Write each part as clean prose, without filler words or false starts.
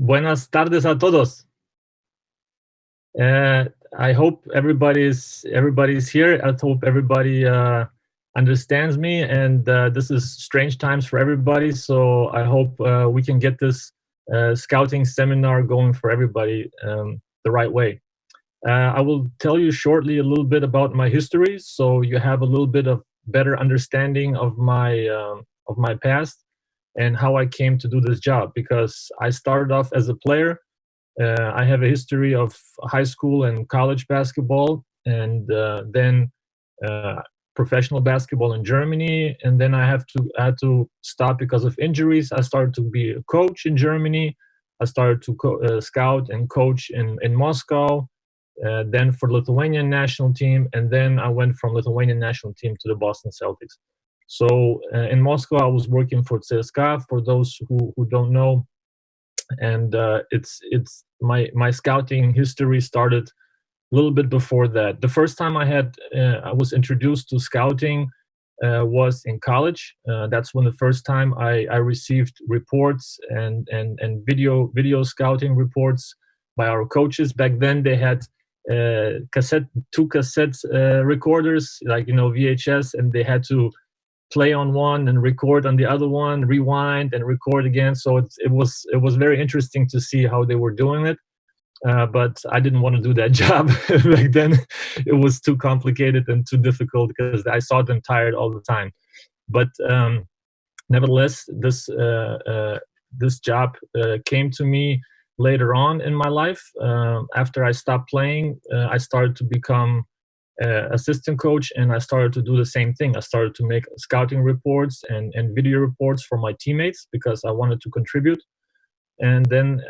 Buenas tardes a todos. Uh, I hope everybody's here. I hope everybody understands me, and this is strange times for everybody. So I hope we can get this scouting seminar going for everybody the right way. I will tell you shortly a little bit about my history, so you have a little bit of better understanding of my past and how I came to do this job. Because I started off as a player. I have a history of high school and college basketball, and then uh, professional basketball in Germany. And then I had to stop because of injuries. I started to be a coach in Germany. I started to scout and coach in Moscow. Then for Lithuanian national team, and then I went from Lithuanian national team to the Boston Celtics. So in Moscow, I was working for CSKA. For those who don't know, and it's my scouting history started a little bit before that. The first time I was introduced to scouting was in college. That's when the first time I received reports and video scouting reports by our coaches. Back then they had two cassette recorders, like VHS, and they had to play on one and record on the other one, rewind and record again. So it was very interesting to see how they were doing it. But I didn't want to do that job back then. It was too complicated and too difficult because I saw them tired all the time. But nevertheless, this job came to me later on in my life. After I stopped playing, I started to become assistant coach, and I started to do the same thing. I started to make scouting reports and video reports for my teammates because I wanted to contribute. And then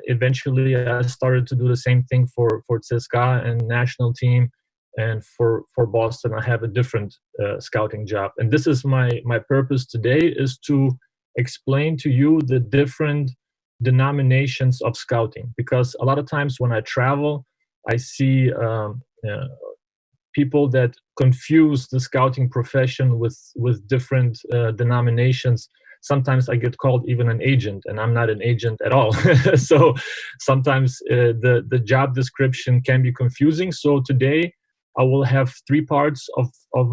eventually I started to do the same thing for CSKA and national team. And for Boston, I have a different scouting job. And this is my purpose today, is to explain to you the different denominations of scouting. Because a lot of times when I travel, I see people that confuse the scouting profession with different denominations. Sometimes I get called even an agent, and I'm not an agent at all. So sometimes the job description can be confusing. So today I will have three parts of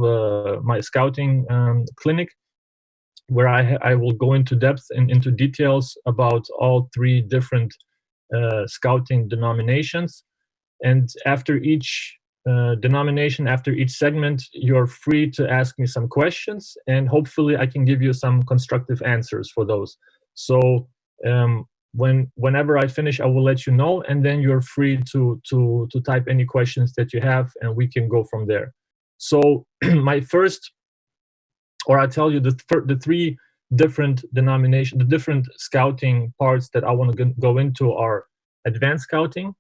my scouting clinic, where I will go into depth and into details about all three different scouting denominations. And after each denomination, after each segment, you're free to ask me some questions, and hopefully I can give you some constructive answers for those. So whenever I finish, I will let you know, and then you're free to type any questions that you have, and we can go from there. So my first, or I tell you the three different denominations, the different scouting parts that I want to go into are advanced scouting,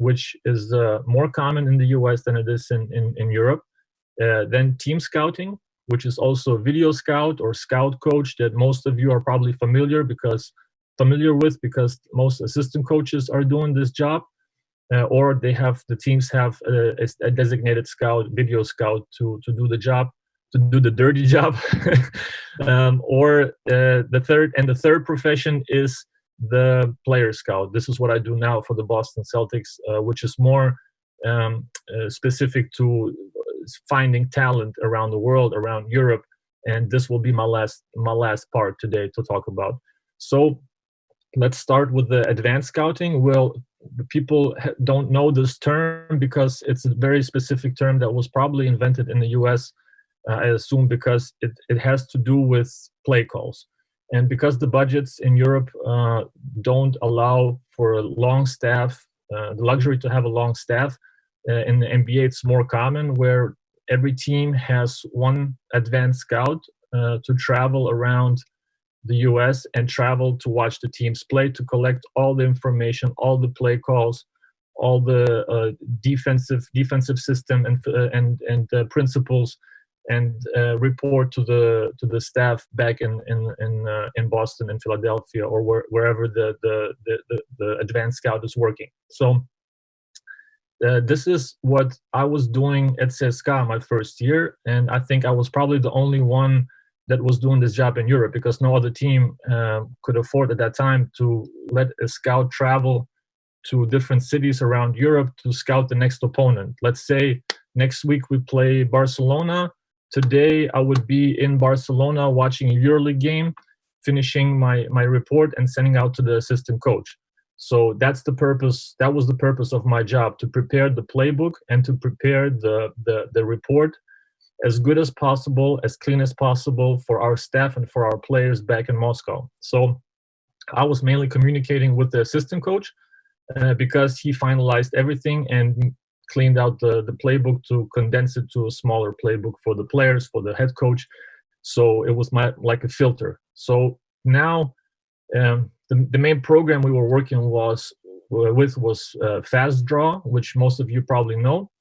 which is more common in the US than it is in Europe. Then team scouting, which is also video scout or scout coach, that most of you are probably familiar with, because most assistant coaches are doing this job, or the teams have a designated scout, video scout, to do the job, to do the dirty job. Or the third profession is the player scout. This is what I do now for the Boston Celtics, which is more specific to finding talent around the world, around Europe, and this will be my last part today to talk about. So let's start with the advanced scouting. Well, people don't know this term because it's a very specific term that was probably invented in the US, I assume, because it has to do with play calls. And because the budgets in Europe don't allow for a long staff, the luxury to have a long staff, in the NBA it's more common, where every team has one advanced scout to travel around the US and travel to watch the teams play, to collect all the information, all the play calls, all the defensive system and principles, and report to the staff back in Boston and Philadelphia, or wherever the advanced scout is working. So this is what I was doing at CSKA my first year, and I think I was probably the only one that was doing this job in Europe, because no other team could afford at that time to let a scout travel to different cities around Europe to scout the next opponent. Let's say next week we play Barcelona. Today I would be in Barcelona watching a EuroLeague game, finishing my report and sending out to the assistant coach. So that's the purpose. That was the purpose of my job, to prepare the playbook and to prepare the report as good as possible, as clean as possible for our staff and for our players back in Moscow. So I was mainly communicating with the assistant coach because he finalized everything and cleaned out the playbook to condense it to a smaller playbook for the players, for the head coach. So it was like a filter. So now the main program we were working was Fast Draw, which most of you probably know,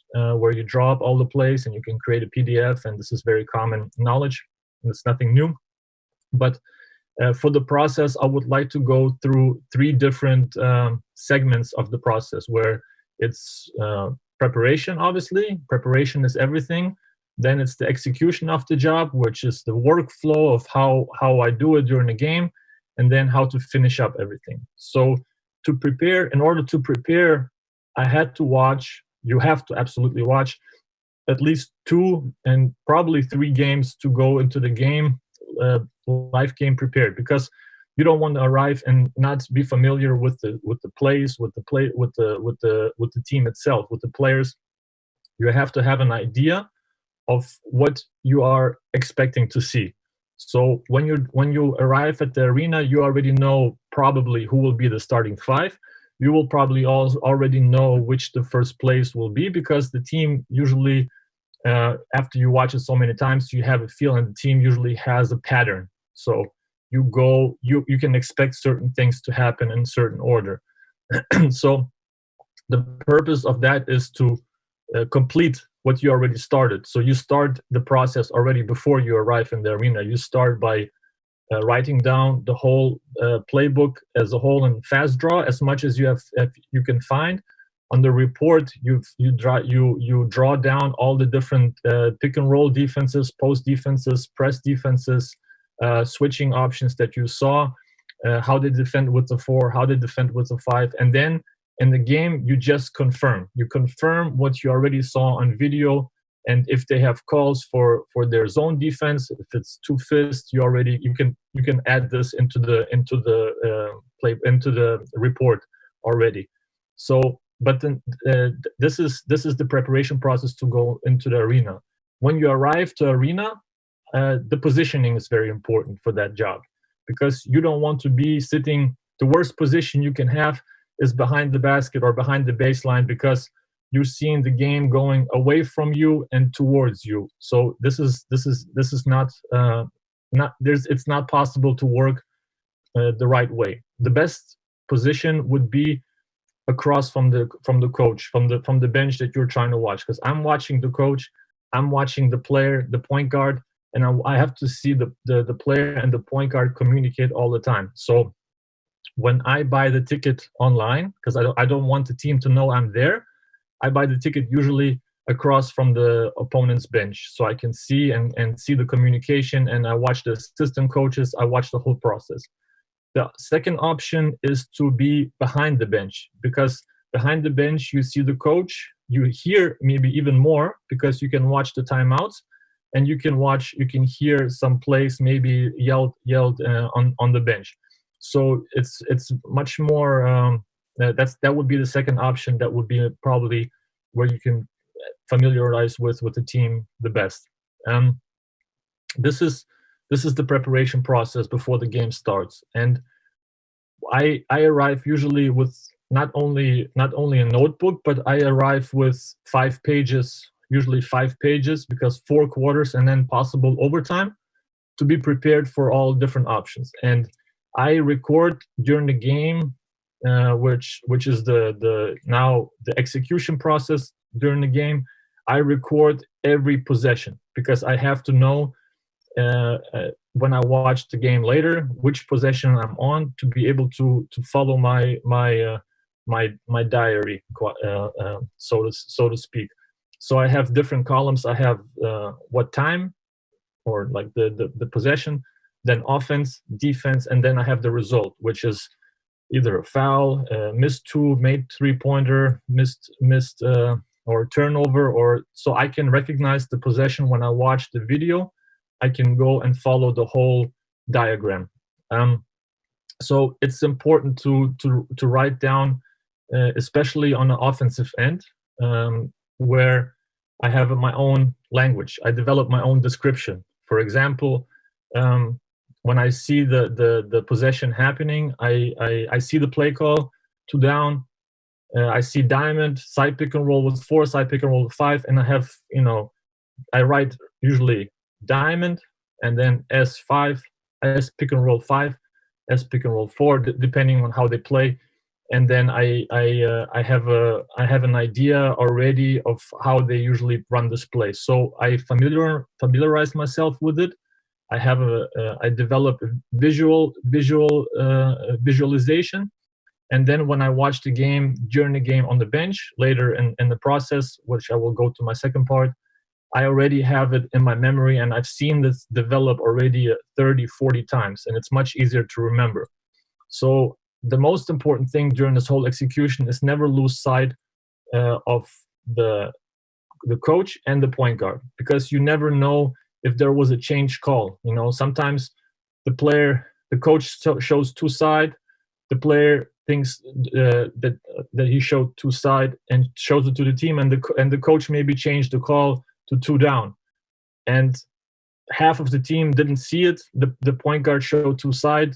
where you draw up all the plays and you can create a PDF, and this is very common knowledge. It's nothing new. But for the process, I would like to go through 3 different segments of the process, where it's preparation, obviously. Preparation is everything. Then it's the execution of the job, which is the workflow of how I do it during the game, and then how to finish up everything. So to prepare, in order to prepare, I had to watch, you have to absolutely watch at least 2 and probably 3 games to go into the game, live game prepared, because you don't want to arrive and not be familiar with the plays, with the team itself, with the players. You have to have an idea of what you are expecting to see. So when you arrive at the arena, you already know probably who will be the starting 5. You will probably also already know which the first place will be, because the team usually, after you watch it so many times, you have a feel, and the team usually has a pattern. So you can expect certain things to happen in certain order. So the purpose of that is to complete what you already started. So you start the process already before you arrive in the arena. You start by writing down the whole playbook as a whole in Fast Draw, as much as you can find. On the report, you draw down all the different pick and roll defenses, post defenses, press defenses, switching options that you saw, how they defend with the 4, how they defend with the 5, and then in the game you just confirm. You confirm what you already saw on video, and if they have calls for their zone defense, if it's 2 fists, you can add this into the report already. So, but then this is the preparation process to go into the arena. When you arrive to arena, the positioning is very important for that job, because you don't want to be sitting. The worst position you can have is behind the basket or behind the baseline, because you're seeing the game going away from you and towards you. So this is not it's not possible to work the right way. The best position would be across from the coach, from the bench that you're trying to watch, because I'm watching the coach, I'm watching the player, the point guard, and I have to see the player and the point guard communicate all the time. So when I buy the ticket online, because I don't want the team to know I'm there, I buy the ticket usually across from the opponent's bench, so I can see and see the communication, and I watch the assistant coaches, I watch the whole process. The second option is to be behind the bench, because behind the bench you see the coach, you hear maybe even more, because you can watch the timeouts, and you can hear some plays maybe yelled on the bench. So it's much more. That would be the second option. That would be probably where you can familiarize with the team the best. This is the preparation process before the game starts, and I arrive usually with not only a notebook, but I arrive with 5 pages, usually 5 pages, because 4 quarters and then possible overtime, to be prepared for all different options. And I record during the game, which is the execution process during the game. I record every possession, because I have to know when I watch the game later which possession I'm on, to be able to follow my diary, so to speak. So I have different columns. I have what time or like the possession, then offense, defense, and then I have the result, which is either a foul, missed two, made three-pointer, missed or turnover, or so I can recognize the possession when I watch the video. I can go and follow the whole diagram. So it's important to write down, especially on the offensive end, where I have my own language. I develop my own description. For example, when I see the possession happening, I see the play call, 2 down. I see diamond, side pick and roll with 4, side pick and roll with 5, and I have, I write usually diamond and then S5, S pick and roll 5, S pick and roll 4, depending on how they play. And then I have an idea already of how they usually run this play. So I familiarize myself with it. I develop a visualization, and then when I watch the game, during the game on the bench, later in the process, which I will go to my second part, I already have it in my memory, and I've seen this develop already 30, 40 times, and it's much easier to remember. So the most important thing during this whole execution is never lose sight of the coach and the point guard, because you never know if there was a change call. Sometimes the coach shows 2 side, the player thinks that he showed 2 side and shows it to the team, and the coach maybe changed the call to 2 down, and half of the team didn't see it. The point guard showed 2 side,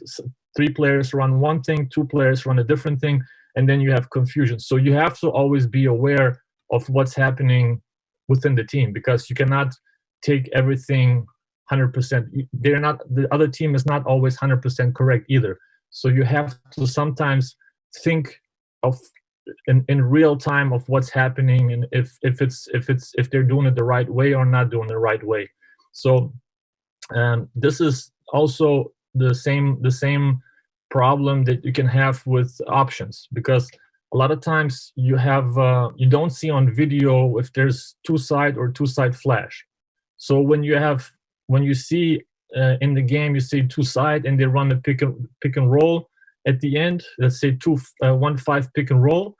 3 players run one thing, 2 players run a different thing, and then you have confusion. So you have to always be aware of what's happening within the team, because you cannot take everything 100%. The other team is not always 100% correct either. So you have to sometimes think of in real time of what's happening, and if they're doing it the right way or not doing the right way. So this is also the same problem that you can have with options, because a lot of times you don't see on video if there's 2 side or 2 side flash. So when you see in the game, you see 2 side and they run a pick and roll at the end, let's say 1-5 pick and roll,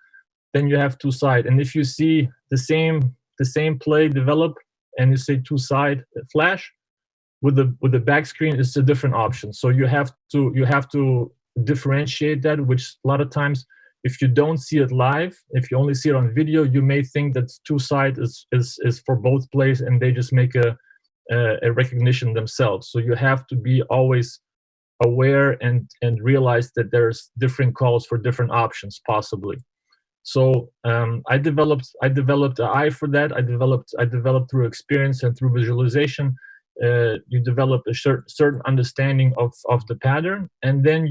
then you have 2 side. And if you see the same play develop and you say 2 side flash with the back screen, it's a different option. So you have to differentiate that, which a lot of times, if you don't see it live, if you only see it on video, you may think that 2 side is for both plays, and they just make a recognition themselves. So you have to be always aware and realize that there's different calls for different options possibly. So I developed an eye for that. I developed through experience and through visualization. You develop a certain understanding of the pattern, and then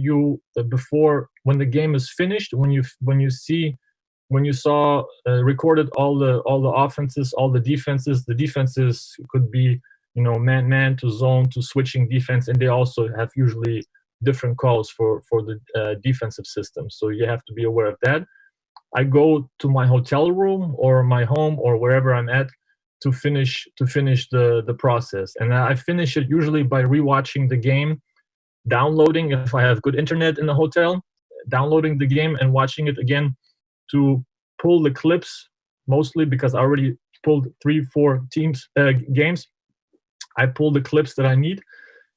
when the game is finished, when you saw recorded all the offenses, all the defenses could be man to zone to switching defense, and they also have usually different calls for the defensive system. So you have to be aware of that. I go to my hotel room or my home or wherever I'm at to finish the process, and I finish it usually by rewatching the game, downloading if I have good internet in the hotel, downloading the game and watching it again to pull the clips, mostly because I already pulled 3-4 games. I pull the clips that I need,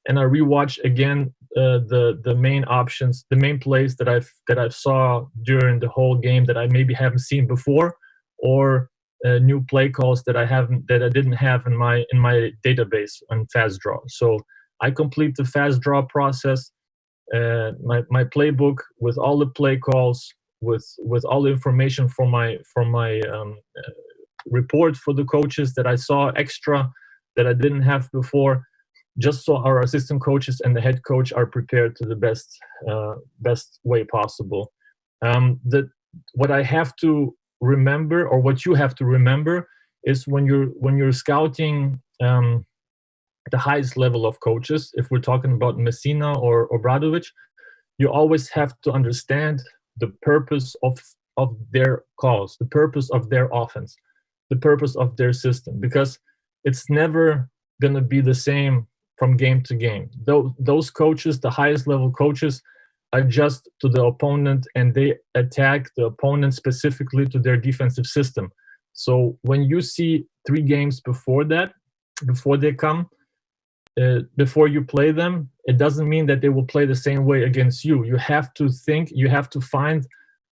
and I rewatch again the main options, the main plays that I saw during the whole game that I maybe haven't seen before, or new play calls that I didn't have in my database on Fast Draw. So I complete the Fast Draw process, my playbook with all the play calls, with all the information from my report for the coaches that I saw extra that I didn't have before, just so our assistant coaches and the head coach are prepared to the best way possible. What I have to remember, or what you have to remember, is when you're scouting the highest level of coaches, if we're talking about Messina or Obradovic, you always have to understand the purpose of their calls, the purpose of their offense, the purpose of their system, because it's never going to be the same from game to game. Those coaches, the highest level coaches, adjust to the opponent and they attack the opponent specifically to their defensive system. So when you see 3 games before that, before they come, before you play them, it doesn't mean that they will play the same way against you. You have to think, you have to find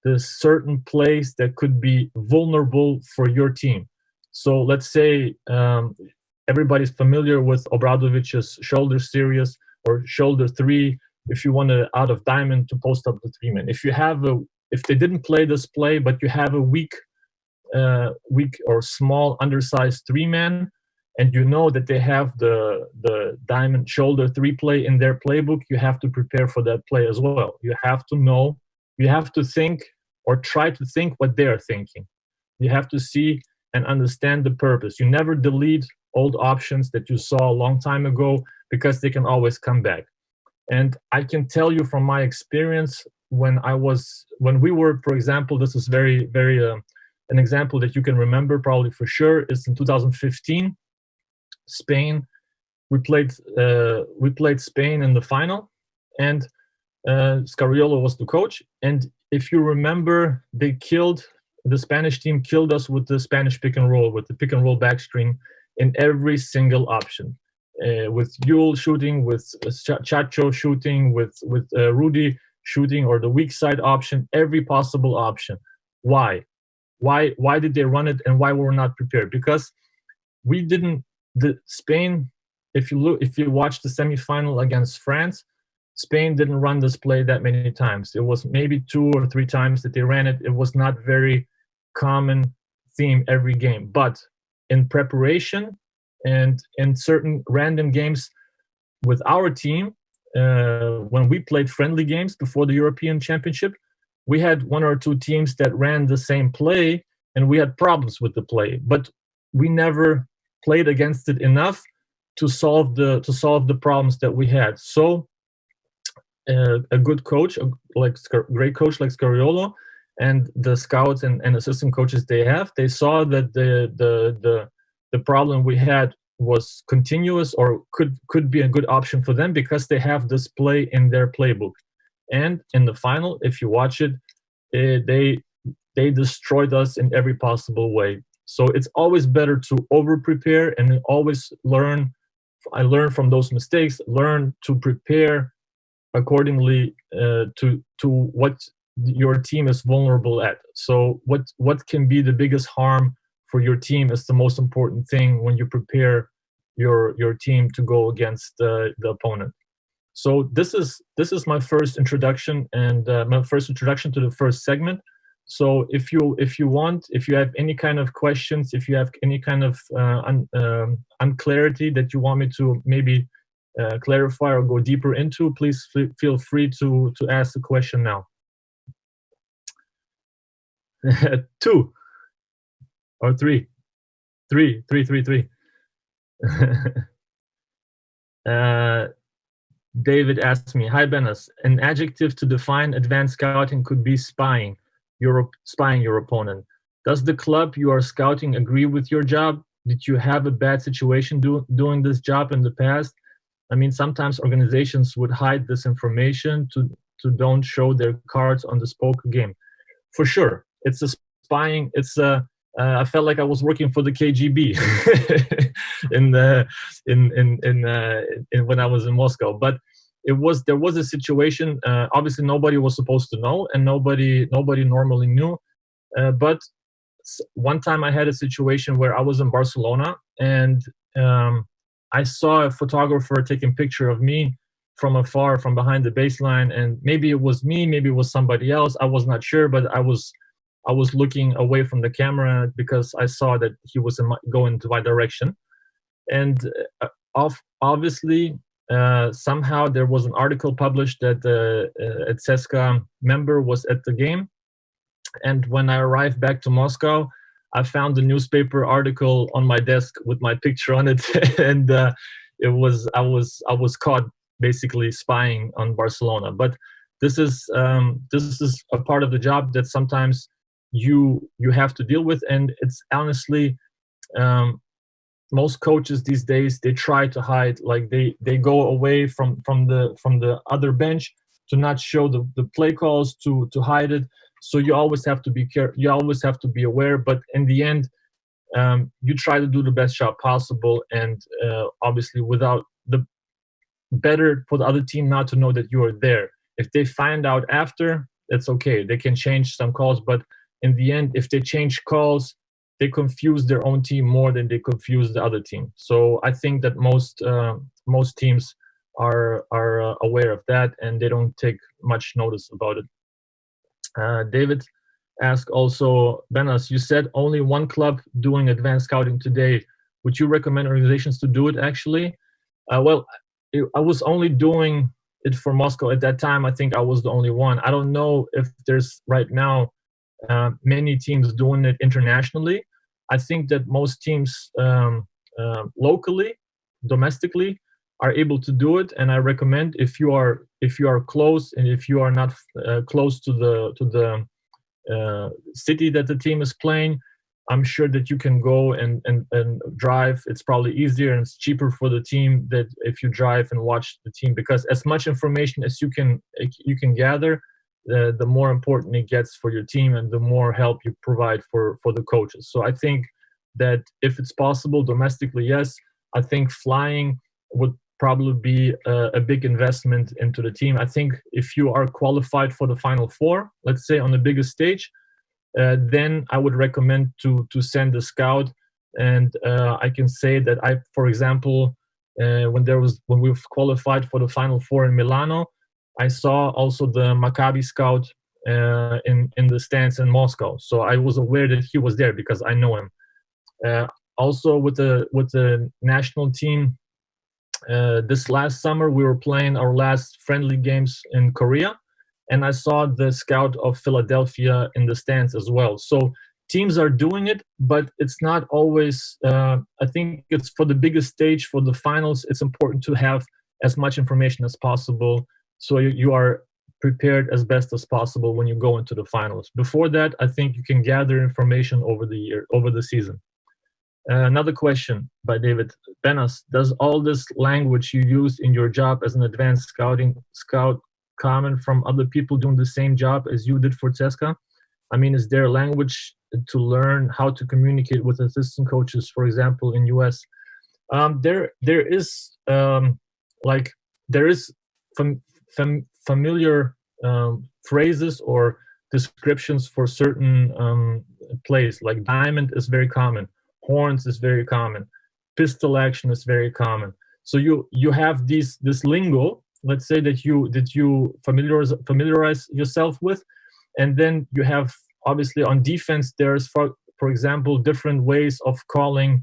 the certain place that could be vulnerable for your team. So let's say everybody's familiar with Obradovic's shoulder series or shoulder 3. If you want to out of diamond to post up the 3-man, if they didn't play this play, but you have a weak or small undersized 3-man, and you know that they have the diamond shoulder 3 play in their playbook, you have to prepare for that play as well. You have to know, you have to think or try to think what they're thinking. You have to see and understand the purpose. You never delete old options that you saw a long time ago because they can always come back. And I can tell you from my experience, when we were, for example, this is very, very an example that you can remember probably for sure, is in 2015, Spain. We played Spain in the final, and Scariolo was the coach. And if you remember, the Spanish team killed us with the Spanish pick and roll, with the pick and roll backstream in every single option. With Yul shooting, with Chacho shooting, with Rudy shooting, or the weak side option, every possible option. Why? Why did they run it, and why were we not prepared? Because we didn't. Spain, if you watch the semifinal against France, Spain didn't run this play that many times. It was maybe 2 or 3 times that they ran it. It was not very common theme every game. But in preparation and in certain random games with our team, when we played friendly games before the European Championship, we had 1 or 2 teams that ran the same play, and we had problems with the play. But we never played against it enough to solve the problems that we had. So a good coach, great coach like Scariolo, and the scouts and assistant coaches they saw that the problem we had was continuous, or could be a good option for them because they have this play in their playbook. And in the final, if you watch it, they destroyed us in every possible way. So it's always better to over-prepare and always learn. I learned from those mistakes, learn to prepare accordingly to what your team is vulnerable at. So what can be the biggest harm for your team is the most important thing when you prepare your team to go against the opponent. So this is my first introduction, and my first introduction to the first segment. So if you have any kind of questions, if you have any kind of unclarity that you want me to maybe clarify or go deeper into, please feel free to ask the question now. 2 or 3. 3. David asked me, "Hi Benas, an adjective to define advanced scouting could be spying your opponent. Does the club you are scouting agree with your job? Did you have a bad situation doing this job in the past? I mean, sometimes organizations would hide this information to don't show their cards on the poker game." For sure, it's a spying. I felt like I was working for the KGB when I was in Moscow. But there was a situation. Obviously, nobody was supposed to know, and nobody normally knew. But one time, I had a situation where I was in Barcelona, and I saw a photographer taking a picture of me from afar, from behind the baseline, and maybe it was me, maybe it was somebody else. I was not sure, but I was looking away from the camera because I saw that he was going to my direction. And obviously, somehow there was an article published that a CSKA member was at the game. And when I arrived back to Moscow, I found the newspaper article on my desk with my picture on it, and I was caught basically spying on Barcelona. But this is a part of the job that sometimes you have to deal with, and it's honestly most coaches these days, they try to hide, like they go away from the other bench to not show the play calls, to hide it. So you always have to be careful. You always have to be aware. But in the end, you try to do the best job possible, and obviously, without the better for the other team not to know that you are there. If they find out after, that's okay. They can change some calls, but in the end, if they change calls, they confuse their own team more than they confuse the other team. So I think that most teams are aware of that, and they don't take much notice about it. David asked also, Benas, you said only one club doing advanced scouting today. Would you recommend organizations to do it actually? Well, I was only doing it for Moscow at that time. I think I was the only one. I don't know if there's right now many teams doing it internationally. I think that most teams locally, domestically, are able to do it, and I recommend if you are close, and if you are not close to the city that the team is playing, I'm sure that you can go and drive. It's probably easier and it's cheaper for the team that if you drive and watch the team, because as much information as you can gather, the more important it gets for your team, and the more help you provide for the coaches. So I think that if it's possible domestically, yes. I think flying would probably be a big investment into the team. I think if you are qualified for the Final Four, let's say on the biggest stage, then I would recommend to send a scout. And I can say that for example, when we've qualified for the Final Four in Milano, I saw also the Maccabi scout in the stands in Moscow. So I was aware that he was there because I know him. Also with the national team, this last summer we were playing our last friendly games in Korea, and I saw the scout of Philadelphia in the stands as well. So teams are doing it, but it's not always, I think it's for the biggest stage, for the finals, it's important to have as much information as possible, so you are prepared as best as possible when you go into the finals. Before that, I think you can gather information over the season. Another question by David. Benas, does all this language you use in your job as an advanced scout common from other people doing the same job as you did for CSKA? I mean, is there language to learn how to communicate with assistant coaches, for example, in US? There is familiar phrases or descriptions for certain plays. Like diamond is very common. Horns is very common. Pistol action is very common. So you have this lingo, let's say, that you familiarize yourself with, and then you have, obviously on defense, there's for example different ways of calling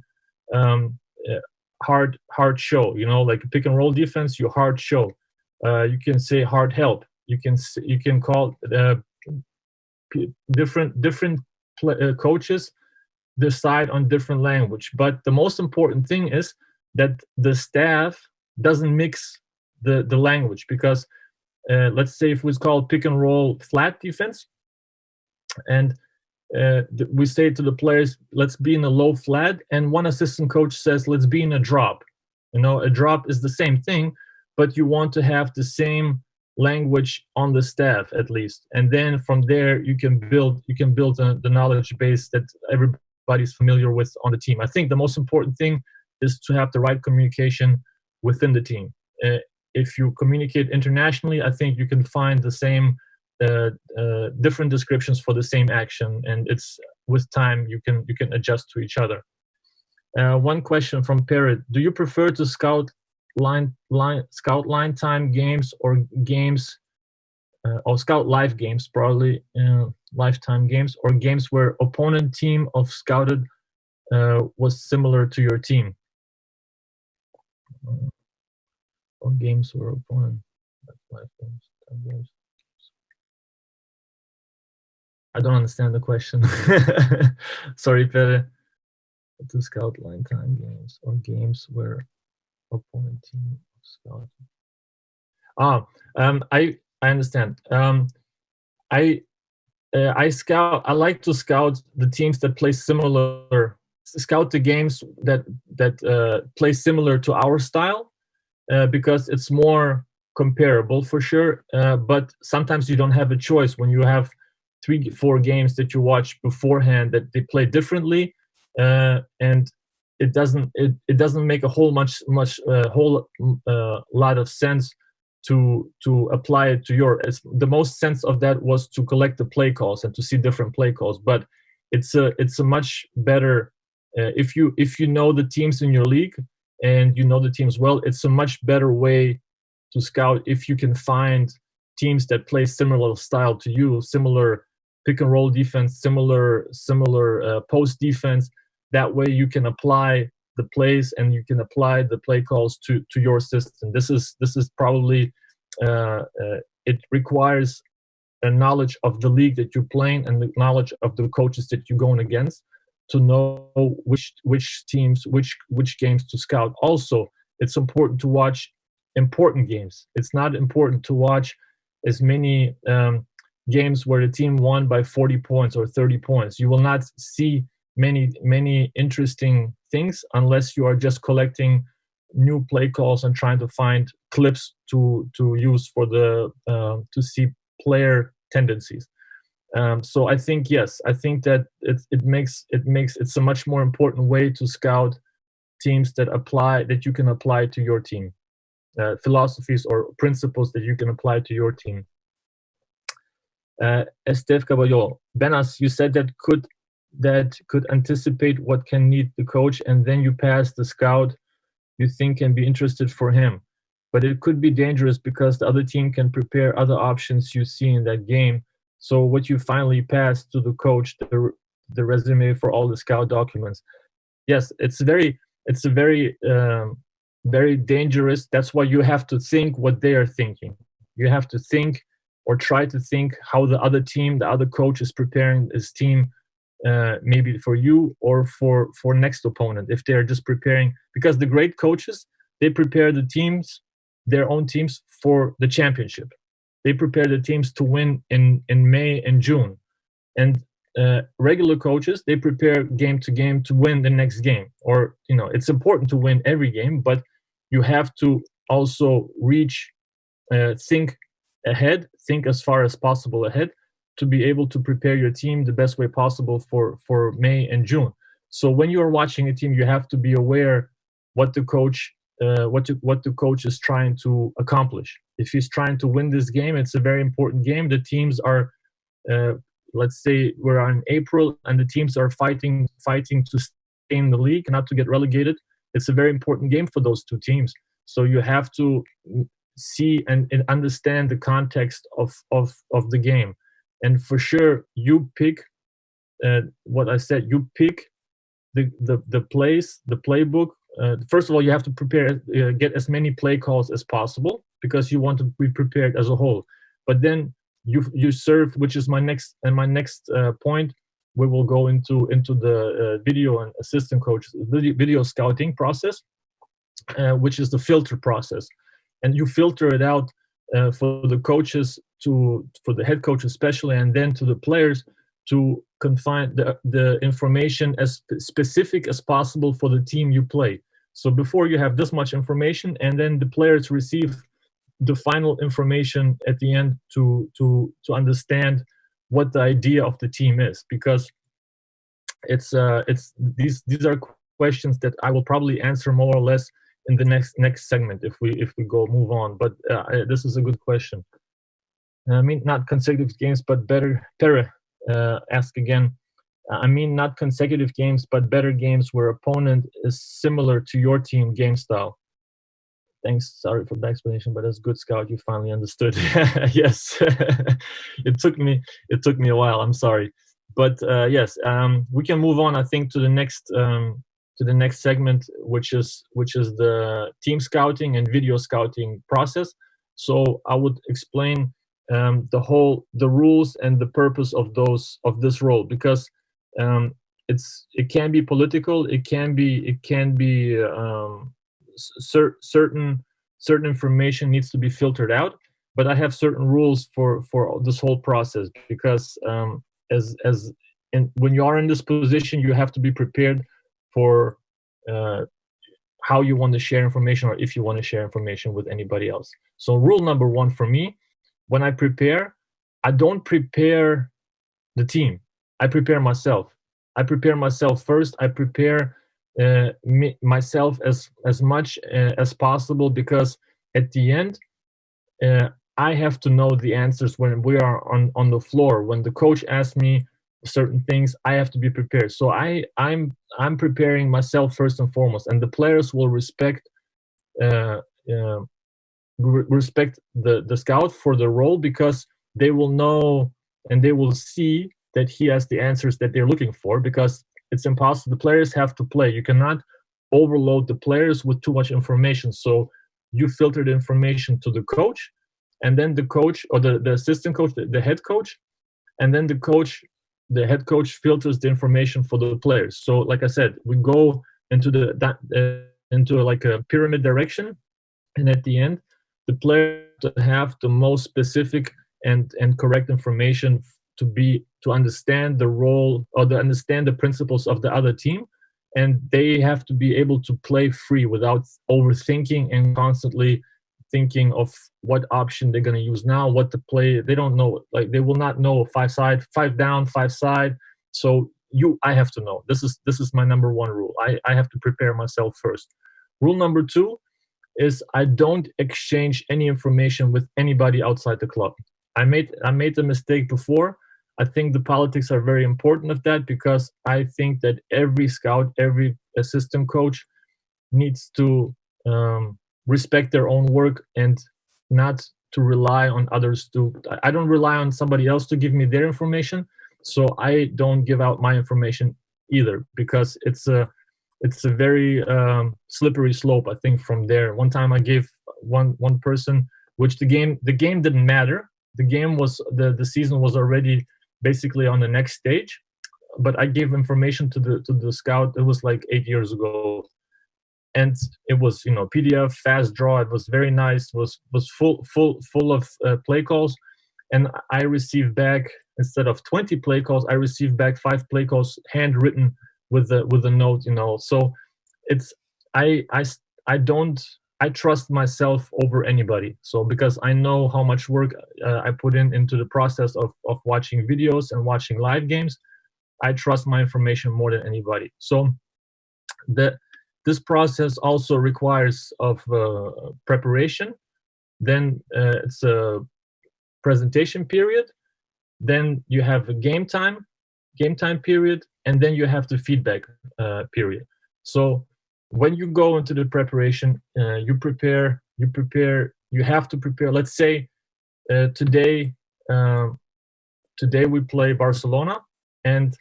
hard show. Like pick and roll defense, you hard show. You can say hard help. You can call different coaches decide on different language. But the most important thing is that the staff doesn't mix the language, because let's say if we call pick and roll flat defense, and we say to the players, let's be in a low flat, and one assistant coach says, let's be in a drop. A drop is the same thing, but you want to have the same language on the staff at least, and then from there you can build the knowledge base that everybody's familiar with on the team. I think the most important thing is to have the right communication within the team. If you communicate internationally, I think you can find the same different descriptions for the same action, and it's with time you can adjust to each other. One question from Parrot: do you prefer to scout line time games or games or scout live games, probably lifetime games, or games where opponent team of scouted was similar to your team? Or games where opponent live games. I don't understand the question. Sorry, Pere. To scout line time games or games where opponent team scout. I understand. I like to scout the teams that play similar scout the games that play similar to our style, because it's more comparable for sure. But sometimes you don't have a choice when you have 3-4 games that you watch beforehand that they play differently, and it doesn't make a whole lot of sense to apply it to your. The most sense of that was to collect the play calls and to see different play calls, but it's a much better, if you know the teams in your league and you know the teams well, it's a much better way to scout if you can find teams that play similar style to you, similar pick and roll defense, similar post defense. That way you can apply the plays and you can apply the play calls to your system. This is probably it requires a knowledge of the league that you're playing and the knowledge of the coaches that you're going against to know which teams, which games to scout. Also, it's important to watch important games. It's not important to watch as many games where the team won by 40 points or 30 points. You will not see many interesting things unless you are just collecting new play calls and trying to find clips to use for the to see player tendencies. So I think that it's a much more important way to scout teams that you can apply to your team, philosophies or principles that you can apply to your team. Esteve Caballo, Benas, you said that could anticipate what can need the coach, and then you pass the scout you think can be interested for him. But it could be dangerous because the other team can prepare other options you see in that game. So what you finally pass to the coach, the resume for all the scout documents. Yes, it's a very dangerous. That's why you have to think what they are thinking. You have to think or try to think how the other coach is preparing his team, maybe for you or for next opponent, if they're just preparing, because the great coaches, they prepare their own teams for the championship. They prepare the teams to win in May and June. And regular coaches, they prepare game to game to win the next game. Or, it's important to win every game, but you have to also think ahead, think as far as possible ahead, to be able to prepare your team the best way possible for May and June. So when you are watching a team, you have to be aware what the coach is trying to accomplish. If he's trying to win this game, it's a very important game. The teams are, let's say we're in April, and the teams are fighting to stay in the league, not to get relegated. It's a very important game for those two teams. So you have to see and understand the context of the game. And for sure, you pick what I said. You pick the plays, the playbook. First of all, you have to prepare, get as many play calls as possible because you want to be prepared as a whole. But then you serve, which is my next point. We will go into the video and assistant coaches, video scouting process, which is the filter process, and you filter it out for the coaches, for the head coach especially, and then to the players, to confine the information as specific as possible for the team you play. So before you have this much information, and then the players receive the final information at the end to understand what the idea of the team is, because it's these are questions that I will probably answer more or less in the next segment if we move on. But this is a good question. I mean, not consecutive games, but better. Ask again. I mean, not consecutive games, but better games where opponent is similar to your team game style. Thanks. Sorry for the explanation, but as good scout, you finally understood. Yes, it took me a while. I'm sorry, but yes, we can move on. I think to the next segment, which is the team scouting and video scouting process. So I would explain the rules and the purpose of this role, because it can be political, it can be certain information needs to be filtered out, but I have certain rules for this whole process, because when you are in this position, you have to be prepared for how you want to share information, or if you want to share information with anybody else. So rule number one for me, when I prepare, I don't prepare the team. I prepare myself. I prepare myself first. I prepare myself as much as possible, because at the end, I have to know the answers when we are on the floor. When the coach asks me certain things, I have to be prepared. So I'm preparing myself first and foremost, and the players will respect uh, uh, respect the scout for the role, because they will know and they will see that he has the answers that they're looking for, because it's impossible. The players have to play. You cannot overload the players with too much information. So you filter the information to the coach, and then the coach, or the assistant coach, the head coach, and then the head coach filters the information for the players. So like I said, we go into into like a pyramid direction, and at the end, the player to have the most specific and correct information to understand the role, or to understand the principles of the other team, and they have to be able to play free without overthinking and constantly thinking of what option they're going to use now, what to play. They don't know, like they will not know five side, five down, five side. So I have to know. This is my number one rule. I have to prepare myself first. Rule number two is I don't exchange any information with anybody outside the club. I made the mistake before. I think the politics are very important of that, because I think that every scout, every assistant coach needs to respect their own work, and not to rely on others to. I don't rely on somebody else to give me their information, so I don't give out my information either, because it's a very slippery slope, I think, from there. One time I gave one person, which the game didn't matter. The game was the season was already basically on the next stage, but I gave information to the scout. It was like 8 years ago, and it was PDF fast draw. It was very nice. Was full of play calls, and I received back, instead of 20 play calls, I received back 5 play calls handwritten with a note. So it's I trust myself over anybody. So because I know how much work I put into the process of watching videos and watching live games, I trust my information more than anybody. So this process also requires of preparation. Then it's a presentation period. Then you have a game time period, and then you have the feedback period. So when you go into the preparation, you have to prepare. Let's say today we play Barcelona, and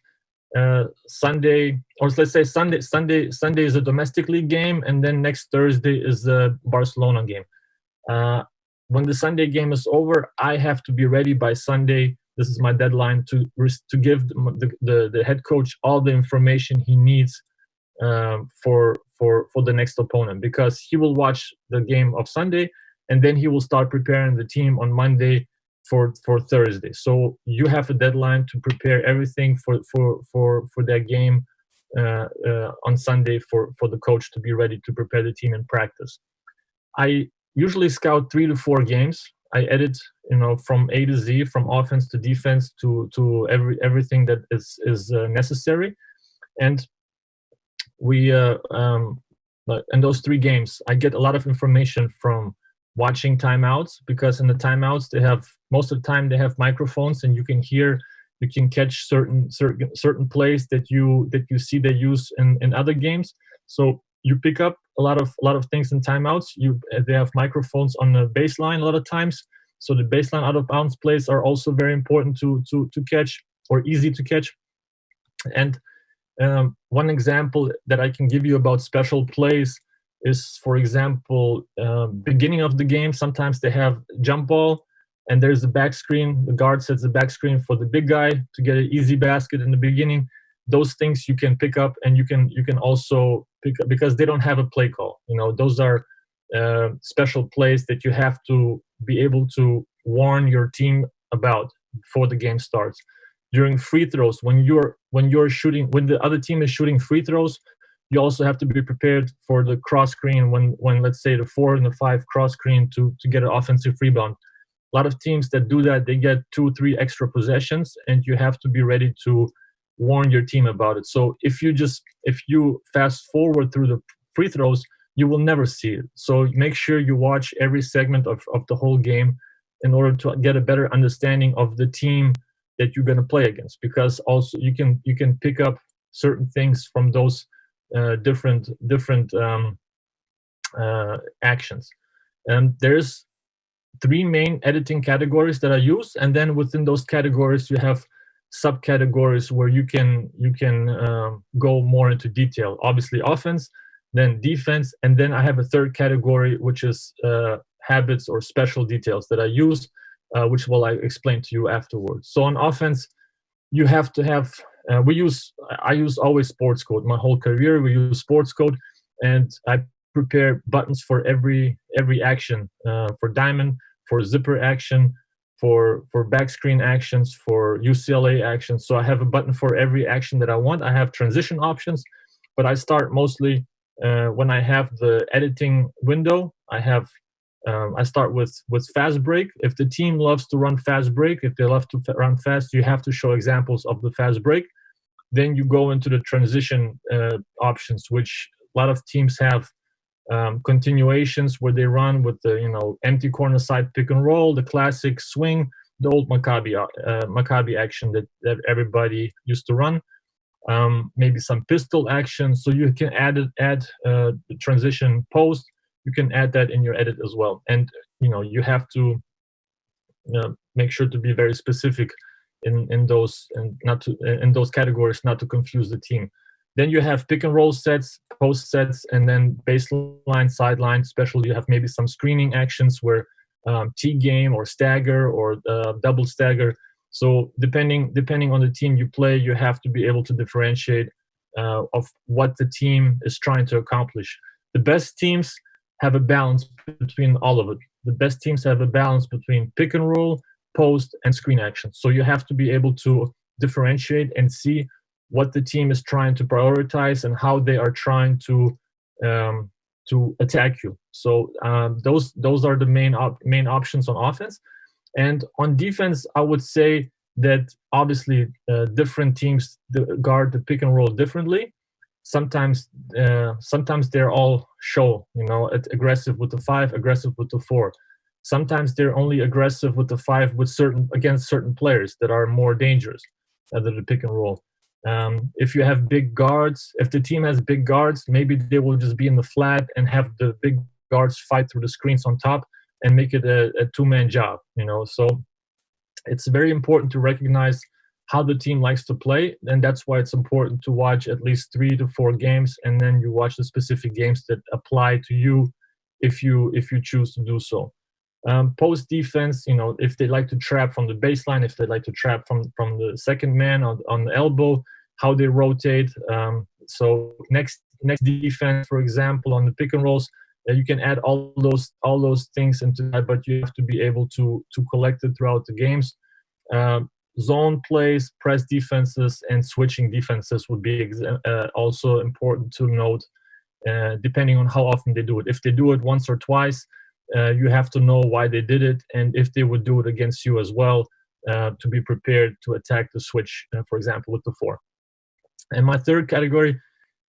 Sunday, or let's say Sunday is a domestic league game, and then next Thursday is the Barcelona game. When the Sunday game is over, I have to be ready by Sunday. This is my deadline to give the head coach all the information he needs for the next opponent, because he will watch the game of Sunday, and then he will start preparing the team on Monday for Thursday. So you have a deadline to prepare everything for that game on Sunday for the coach to be ready to prepare the team in practice. I usually scout 3 to 4 games. I edit, from A to Z, from offense to defense to everything that is necessary, and we in those 3 games, I get a lot of information from watching timeouts, because in the timeouts most of the time they have microphones, and you can catch certain plays that you see they use in other games. So you pick up a lot of things in timeouts. They have microphones on the baseline a lot of times, so the baseline out of bounds plays are also very important to catch, or easy to catch. And one example that I can give you about special plays is, for example, beginning of the game, sometimes they have jump ball, and there's a back screen. The guard sets a back screen for the big guy to get an easy basket in the beginning. Those things you can pick up, and you can also pick up, because they don't have a play call. Those are special plays that you have to be able to warn your team about before the game starts. During free throws, when the other team is shooting free throws, You also have to be prepared for the cross screen when let's say the 4 and the 5 cross screen to get an offensive rebound. A lot of teams that do that, they get 2-3 extra possessions, and you have to be ready to warn your team about it. So if you fast forward through the free throws, you will never see it. So make sure you watch every segment of the whole game in order to get a better understanding of the team that you're going to play against, because also you can pick up certain things from those different actions. And there's 3 main editing categories that I use, and then within those categories you have subcategories where you can go more into detail. Obviously offense, then defense, and then I have a third category which is habits or special details that I use, which will I explain to you afterwards. So on offense, you have to have I use always sports code. My whole career we use sports code, and I prepare buttons for every action, for diamond, for zipper action, for back screen actions, for UCLA actions. So I have a button for every action that I want. I have transition options, but I start mostly when I have the editing window. I start with fast break. If the team loves to run fast break, if they love to run fast, you have to show examples of the fast break. Then you go into the transition options, which a lot of teams have continuations where they run with the empty corner side pick and roll, the classic swing, the old Maccabi action that everybody used to run. Maybe some pistol action, so you can add the transition post. You can add that in your edit as well, and you have to make sure to be very specific in those, and not to in those categories, not to confuse the team. Then you have pick and roll sets, post sets, and then baseline, sideline. Especially you have maybe some screening actions where T game or stagger or double stagger. So depending on the team you play, you have to be able to differentiate of what the team is trying to accomplish. The best teams have a balance between all of it. The best teams have a balance between pick and roll, post, and screen action. So you have to be able to differentiate and see what the team is trying to prioritize and how they are trying to attack you. So those are the main options on offense. And on defense, I would say that obviously different teams guard the pick and roll differently. Sometimes they're all show, aggressive with the 5, aggressive with the 4. Sometimes they're only aggressive with the 5 against certain players that are more dangerous than the pick and roll. If you have big guards, if the team has big guards, maybe they will just be in the flat and have the big guards fight through the screens on top and make it a 2-man job. So it's very important to recognize how the team likes to play, and that's why it's important to watch at least 3 to 4 games, and then you watch the specific games that apply to you if you choose to do so. Post defense, if they like to trap from the baseline, if they like to trap from the second man on the elbow, how they rotate. So next defense, for example, on the pick and rolls, you can add all those things into that, but you have to be able to collect it throughout the games. Zone plays, press defenses, and switching defenses would be also important to note, depending on how often they do it. If they do it once or twice, you have to know why they did it, and if they would do it against you as well, to be prepared to attack the switch, for example, with the 4. And my third category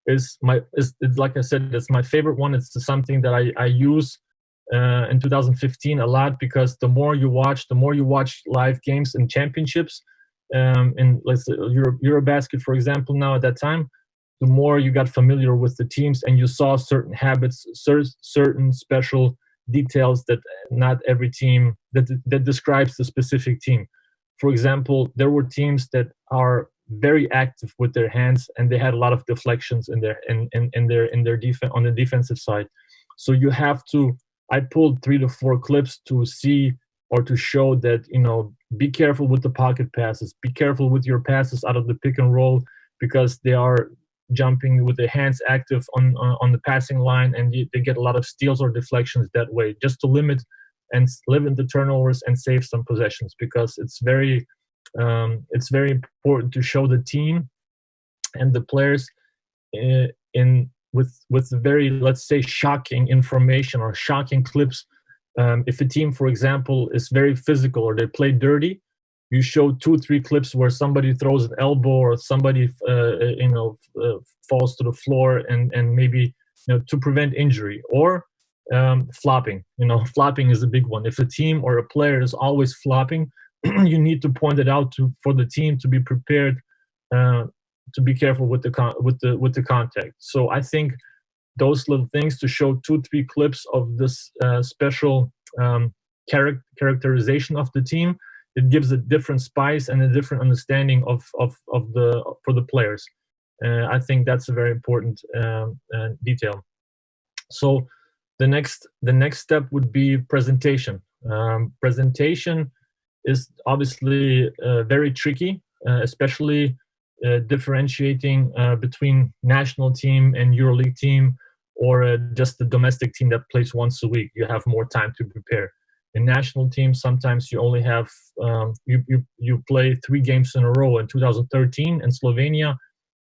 is like I said, it's my favorite one. It's something that I use in 2015 a lot, because the more you watch live games and championships, in let's say Eurobasket, for example, now at that time, the more you got familiar with the teams and you saw certain habits, certain special details that not every team that describes the specific team. For example, there were teams that are very active with their hands, and they had a lot of deflections in their defense on the defensive side. So you have to. I pulled 3 to 4 clips to see or to show that be careful with the pocket passes, be careful with your passes out of the pick and roll, because they are jumping with their hands active on the passing line, and they get a lot of steals or deflections that way, just to limit the turnovers and save some possessions, because it's very important to show the team and the players in with very, let's say, shocking information or shocking clips. If a team, for example, is very physical or they play dirty, you show 2-3 clips where somebody throws an elbow or somebody falls to the floor, and maybe to prevent injury. Or flopping. Flopping is a big one. If a team or a player is always flopping, you need to point it out for the team to be prepared, to be careful with the contact. So I think those little things, to show 2-3 clips of this special characterization of the team, it gives a different spice and a different understanding for the players. I think that's a very important detail. So the next step would be presentation. Presentation is obviously very tricky, especially differentiating between national team and EuroLeague team, or just the domestic team that plays once a week. You have more time to prepare. In national teams, sometimes you only have you play 3 games in a row. In 2013 in Slovenia,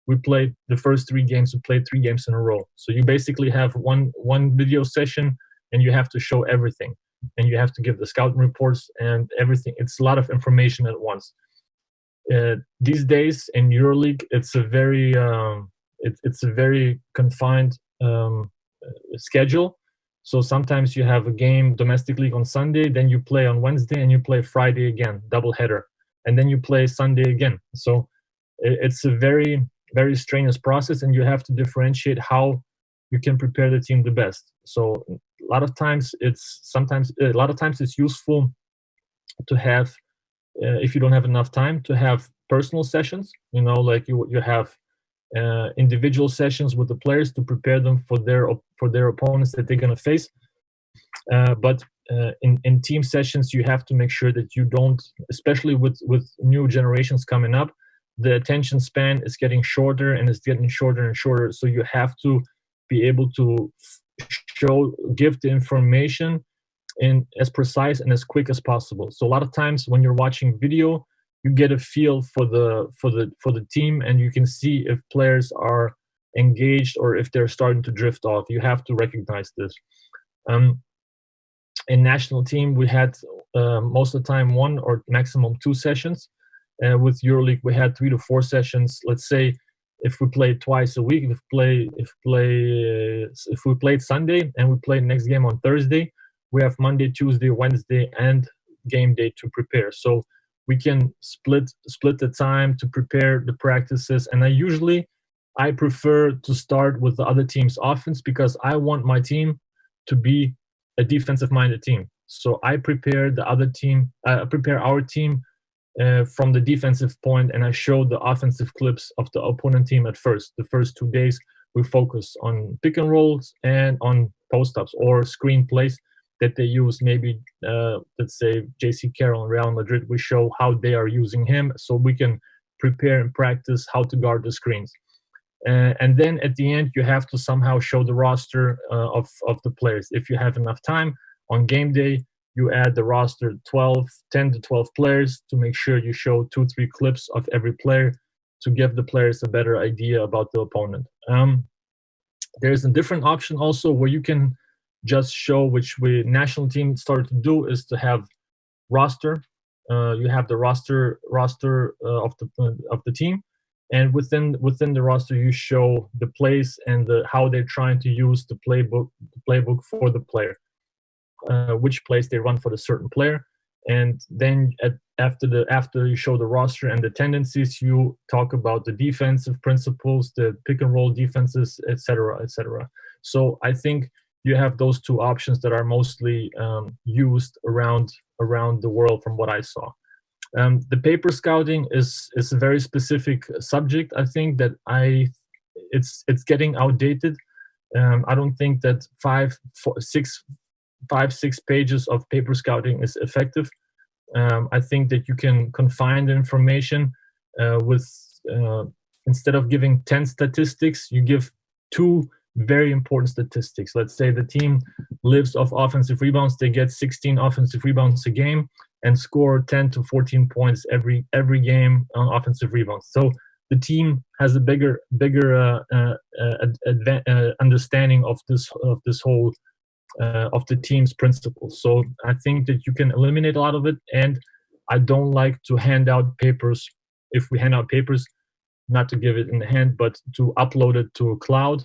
we played the first 3 games. We played 3 games in a row. So you basically have one video session, and you have to show everything, and you have to give the scouting reports and everything. It's a lot of information at once. These days in EuroLeague, it's a very confined schedule. So sometimes you have a game domestic league on Sunday, then you play on Wednesday, and you play Friday again, double header, and then you play Sunday again. So it's a very, very strenuous process, and you have to differentiate how you can prepare the team the best. So a lot of times it's useful to have, if you don't have enough time, to have personal sessions. Like you have individual sessions with the players to prepare them for their opponents that they're going to face. But in team sessions, you have to make sure that you don't, especially with new generations coming up, the attention span is getting shorter, and it's getting shorter and shorter. So you have to be able to give the information in as precise and as quick as possible. So a lot of times when you're watching video, you get a feel for the team, and you can see if players are engaged or if they're starting to drift off. You have to recognize this. In national team, we had most of the time 1 or maximum 2 sessions. With EuroLeague, we had 3 to 4 sessions. Let's say if we played twice a week, if we played Sunday and we played next game on Thursday, we have Monday, Tuesday, Wednesday, and game day to prepare. So we can split the time to prepare the practices. And I prefer to start with the other team's offense, because I want my team to be a defensive-minded team. So I prepare our team from the defensive point, and I show the offensive clips of the opponent team at first. The first 2 days, we focus on pick and rolls and on post-ups or screen plays that they use. Maybe, let's say, JC Carroll in Real Madrid, we show how they are using him, so we can prepare and practice how to guard the screens. And then at the end, you have to somehow show the roster of the players. If you have enough time on game day, you add the roster 10 to 12 players to make sure you show 2-3 clips of every player to give the players a better idea about the opponent. There's a different option also where you can just show, which national team started to do, is to have roster. You have the roster of the team, and within the roster you show the plays and how they're trying to use the playbook for the player. Which plays they run for the certain player, and then after you show the roster and the tendencies, you talk about the defensive principles, the pick and roll defenses, etc., etc. So I think you have those 2 options that are mostly used around the world, from what I saw. The paper scouting is a very specific subject. I think that it's getting outdated. I don't think that 5-6 pages of paper scouting is effective. I think that you can confine the information with instead of giving 10 statistics, you give 2 very important statistics. Let's say the team lives off offensive rebounds. They get 16 offensive rebounds a game and score 10 to 14 points every game on offensive rebounds. So the team has a bigger understanding of this whole of the team's principles. So I think that you can eliminate a lot of it. And I don't like to hand out papers. If we hand out papers, not to give it in the hand, but to upload it to a cloud.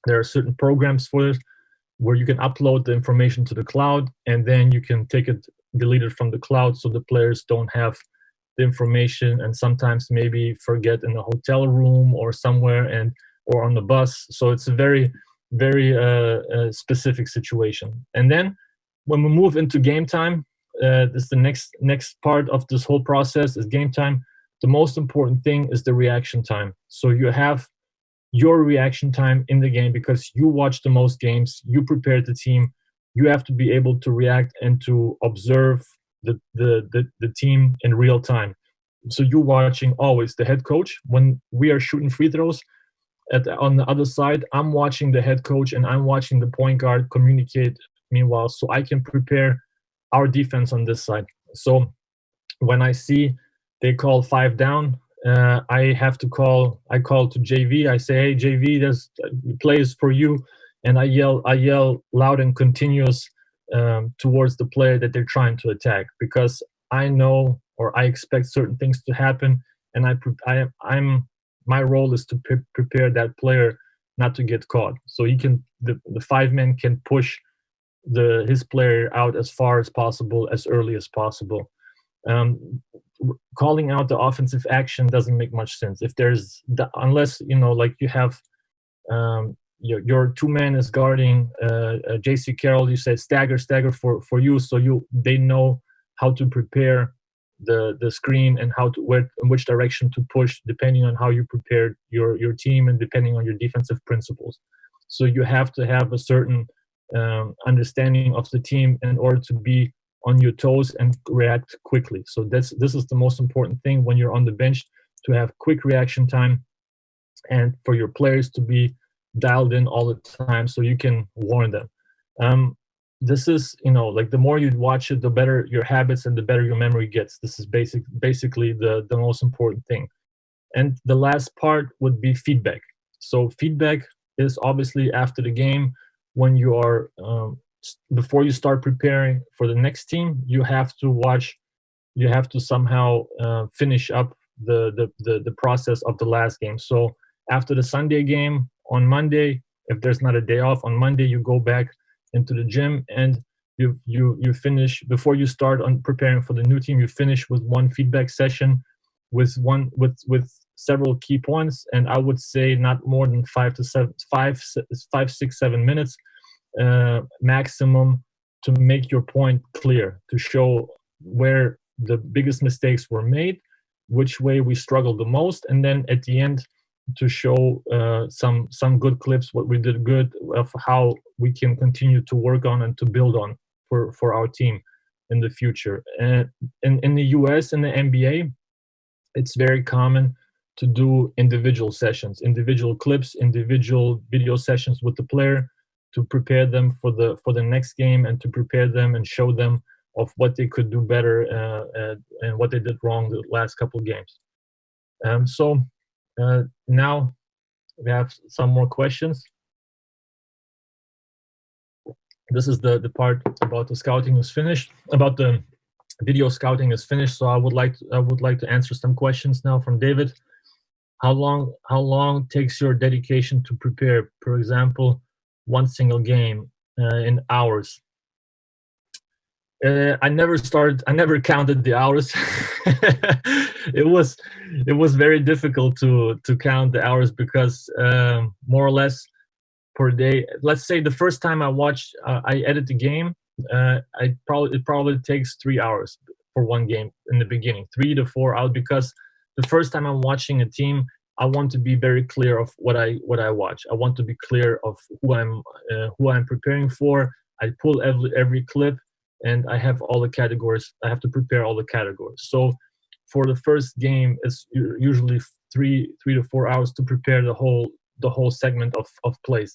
There are certain programs for this where you can upload the information to the cloud, and then you can take it, delete it from the cloud, so the players don't have the information, and sometimes maybe forget in the hotel room or somewhere, and or on the bus. So it's a very specific situation. And then when we move into game time, this is the next part of this whole process is game time. The most important thing is the reaction time. So you have your reaction time in the game because you watch the most games, you prepared the team, you have to be able to react and to observe the team in real time. So you're watching always the head coach. When we are shooting free throws, on the other side, I'm watching the head coach and I'm watching the point guard communicate meanwhile, so I can prepare our defense on this side. So when I see they call 5 down, I call to JV. I say, hey JV, there's plays for you, and I yell loud and continuous towards the player that they're trying to attack, because I know or I expect certain things to happen, and I'm my role is to prepare that player not to get caught. So he can the 5-man can push his player out as far as possible, as early as possible. Calling out the offensive action doesn't make much sense if there's unless like you have your 2-man is guarding JC Carroll. You say stagger for you, so they know how to prepare the screen and how to in which direction to push, depending on how you prepared your team and depending on your defensive principles. So you have to have a certain understanding of the team in order to be on your toes and react quickly. So this is the most important thing when you're on the bench, to have quick reaction time and for your players to be dialed in all the time so you can warn them. This is, like the more you watch it, the better your habits and the better your memory gets. This is basically the most important thing. And the last part would be feedback. So feedback is obviously after the game, when you are before you start preparing for the next team, you have to somehow finish up the process of the last game. So after the Sunday game on Monday, if there's not a day off on Monday, you go back into the gym and you finish before you start on preparing for the new team. You finish with one feedback session with several key points, and I would say not more than 5 to 6, 7 minutes maximum, to make your point clear, to show where the biggest mistakes were made, which way we struggled the most, and then at the end to show some good clips, what we did good, of how we can continue to work on and to build on for our team in the future. And in the US, in the NBA, it's very common to do individual sessions, individual clips, individual video sessions with the player, to prepare them for the next game and to prepare them and show them of what they could do better and what they did wrong the last couple of games. So now we have some more questions. This is the part about the scouting is finished, about the video scouting is finished. So I would like to answer some questions now from David. How long takes your dedication to prepare, for example, one single game in hours? I never counted the hours. It was very difficult to count the hours, because more or less per day. Let's say the first time I edit the game, it probably takes 3 hours for one game in the beginning, 3 to 4 hours, because the first time I'm watching a team, I want to be very clear of what I watch. I want to be clear of who I'm preparing for. I pull every clip, and I have all the categories. I have to prepare all the categories. So for the first game, it's usually 3 to 4 hours to prepare the whole segment of plays.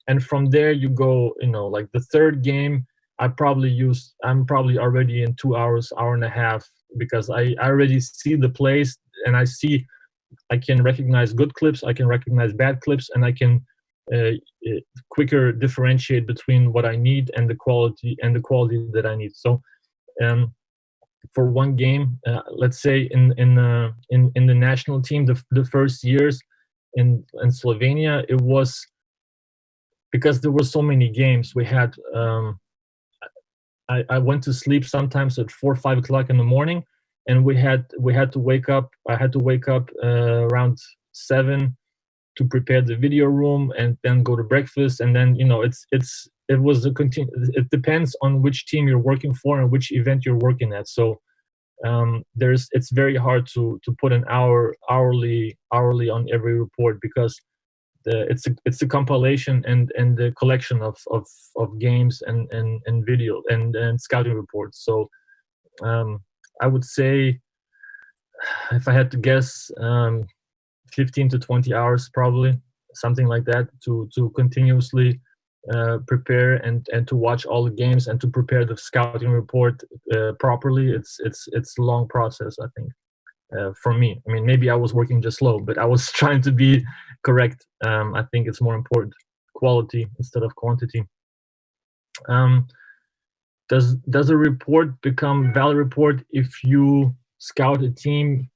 And from there you go, like the third game, I'm probably already in 2 hours, hour and a half, because I already see the plays and I see I can recognize good clips, I can recognize bad clips, and I can quicker differentiate between what I need and the quality that I need. So for one game, let's say in the national team, the first years in Slovenia, it was because there were so many games. We had I went to sleep sometimes at 4 or 5 o'clock in the morning, and we had to wake up. I had to wake up around 7 to prepare the video room, and then go to breakfast, and then it was a it depends on which team you're working for and which event you're working at. So it's very hard to put an hourly on every report, because it's a compilation and the collection of games and video and scouting reports. So I would say, if I had to guess, 15 to 20 hours, probably something like that, to continuously prepare and to watch all the games and to prepare the scouting report properly. It's a long process, I think. For me, I mean, maybe I was working just slow, but I was trying to be correct. I think it's more important quality instead of quantity. Does a report become valid report if you scout a team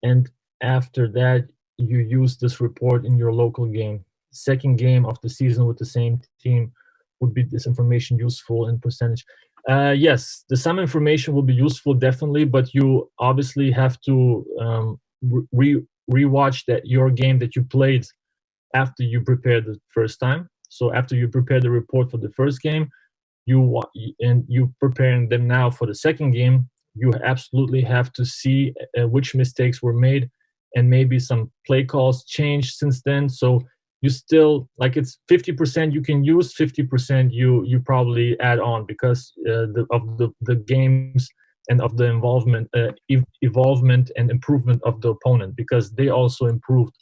and after that you use this report in your local game? Second game of the season with the same team, would be this information useful in percentage? Yes, some information will be useful, definitely, but you obviously have to rewatch your game that you played after you prepared the first time. So after you prepare the report for the first game, you preparing them now for the second game, you absolutely have to see which mistakes were made, and maybe some play calls changed since then. So you still, like, it's 50% you can use, 50% you probably add on, because of the games and of the evolvement and improvement of the opponent, because they also improved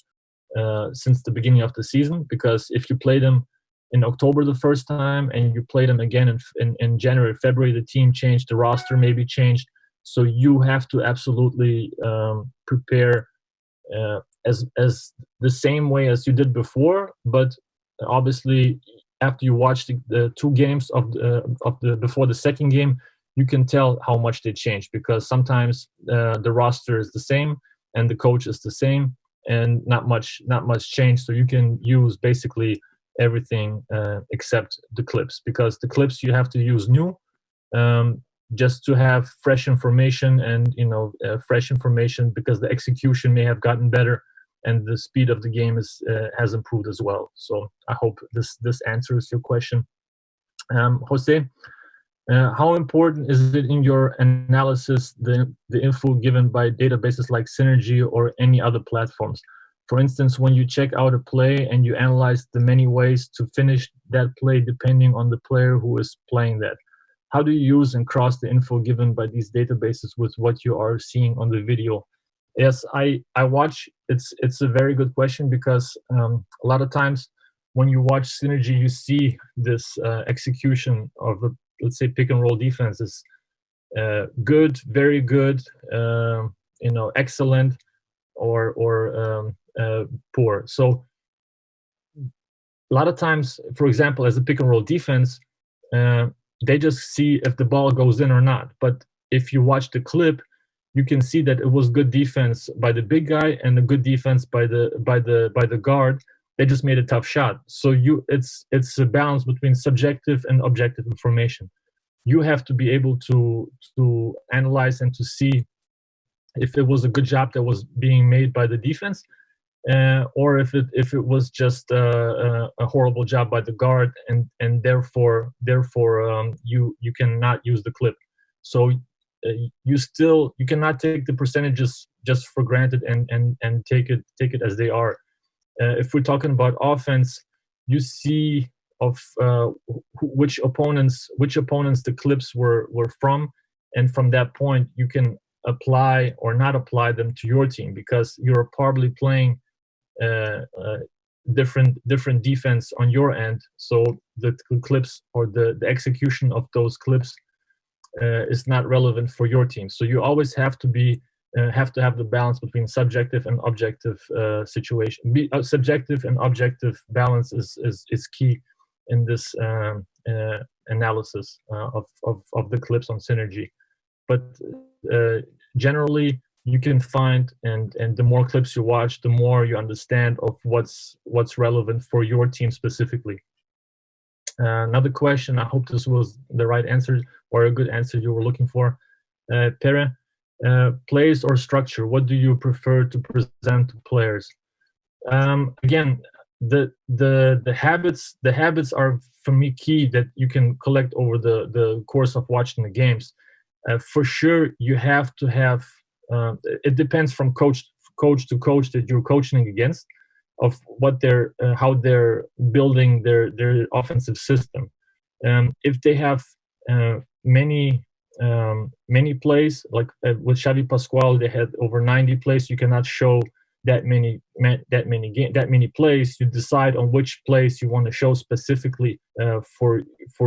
since the beginning of the season. Because if you play them in October the first time and you play them again in January, February, the team changed, the roster maybe changed. So you have to absolutely prepare as the same way as you did before, but obviously after you watch the 2 games of the before the second game, you can tell how much they changed, because sometimes the roster is the same and the coach is the same, and not much change. So you can use basically everything except the clips, because the clips you have to use new, just to have fresh information, and fresh information, because the execution may have gotten better and the speed of the game has improved as well. So I hope this answers your question. Jose, how important is it in your analysis, the info given by databases like Synergy or any other platforms? For instance, when you check out a play and you analyze the many ways to finish that play depending on the player who is playing that, how do you use and cross the info given by these databases with what you are seeing on the video? Yes, I watch. It's a very good question, because a lot of times when you watch Synergy, you see this execution of the, let's say, pick and roll defense is good, very good, excellent, or poor. So a lot of times, for example, as a pick and roll defense, they just see if the ball goes in or not. But if you watch the clip, you can see that it was good defense by the big guy and a good defense by the guard. They just made a tough shot. So it's a balance between subjective and objective information. You have to be able to analyze and to see if it was a good job that was being made by the defense, or if it was just a horrible job by the guard, and therefore you cannot use the clip. So you cannot take the percentages just for granted and take it as they are. If we're talking about offense, you see of which opponents the clips were from, and from that point you can apply or not apply them to your team, because you're probably playing different defense on your end. So the clips or the execution of those clips is not relevant for your team. So you always have to be have to have the balance between subjective and objective situation. Subjective and objective balance is key in this analysis of the clips on synergy. But generally, you can find, and the more clips you watch, the more you understand of what's relevant for your team specifically. Another question, I hope this was the right answer or a good answer you were looking for. Pere, plays or structure, what do you prefer to present to players? Again, the habits are, for me, key that you can collect over the course of watching the games. For sure, you have to have, it depends from coach to coach that you're coaching against, of what they're how they're building their offensive system. If they have many plays, like with Xavi Pascual, they had over 90 plays. You cannot show that many plays. You decide on which plays you want to show specifically for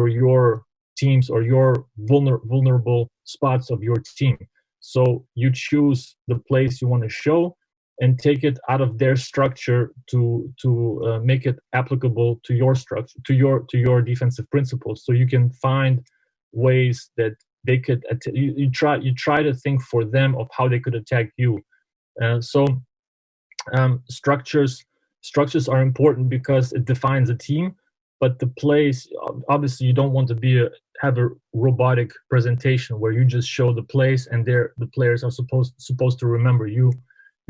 your teams or your vulnerable spots of your team. So you choose the plays you want to show and take it out of their structure to make it applicable to your structure, to your defensive principles. So you can find ways that they could you try to think for them of how they could attack you. Structures are important because it defines a team, but the plays, obviously you don't want to have a robotic presentation where you just show the plays and the players are supposed to remember. You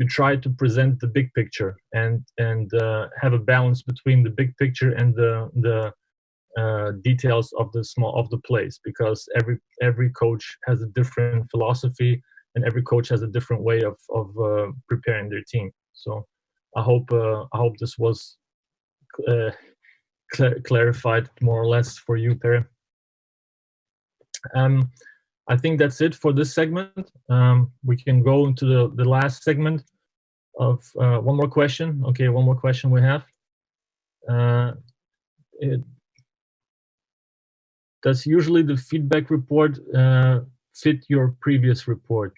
try to present the big picture and have a balance between the big picture and the details of the plays, because every coach has a different philosophy and every coach has a different way of preparing their team. So I hope this was clarified more or less for you, Pere. I think that's it for this segment. We can go into the last segment of one more question. Okay, one more question we have. Does usually the feedback report fit your previous report?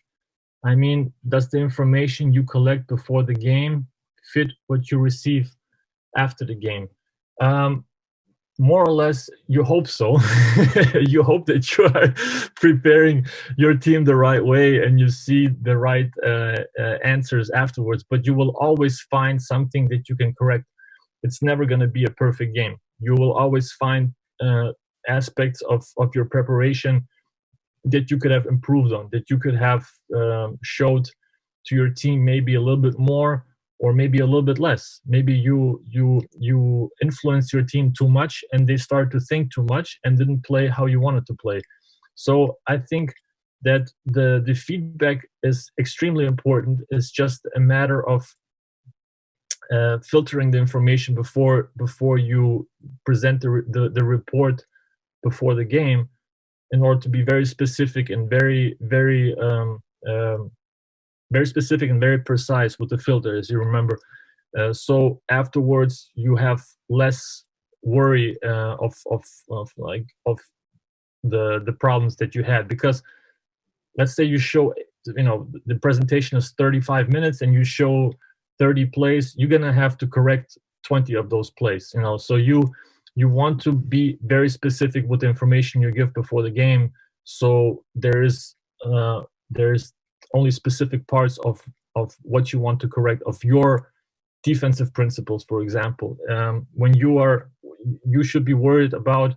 I mean, does the information you collect before the game fit what you receive after the game? More or less, you hope so. You hope that you are preparing your team the right way and you see the right answers afterwards, but you will always find something that you can correct. It's never going to be a perfect game. You will always find aspects of your preparation that you could have improved on, that you could have showed to your team maybe a little bit more or maybe a little bit less. Maybe you influence your team too much and they start to think too much and didn't play how you wanted to play. So I think that the feedback is extremely important. It's just a matter of filtering the information before you present the report before the game, in order to be very specific and very specific and very precise with the filter, as you remember. So afterwards, you have less worry of the problems that you had, because let's say you show, the presentation is 35 minutes and you show 30 plays, you're gonna have to correct 20 of those plays. So you want to be very specific with the information you give before the game. So there's only specific parts of what you want to correct, of your defensive principles, for example. When you should be worried about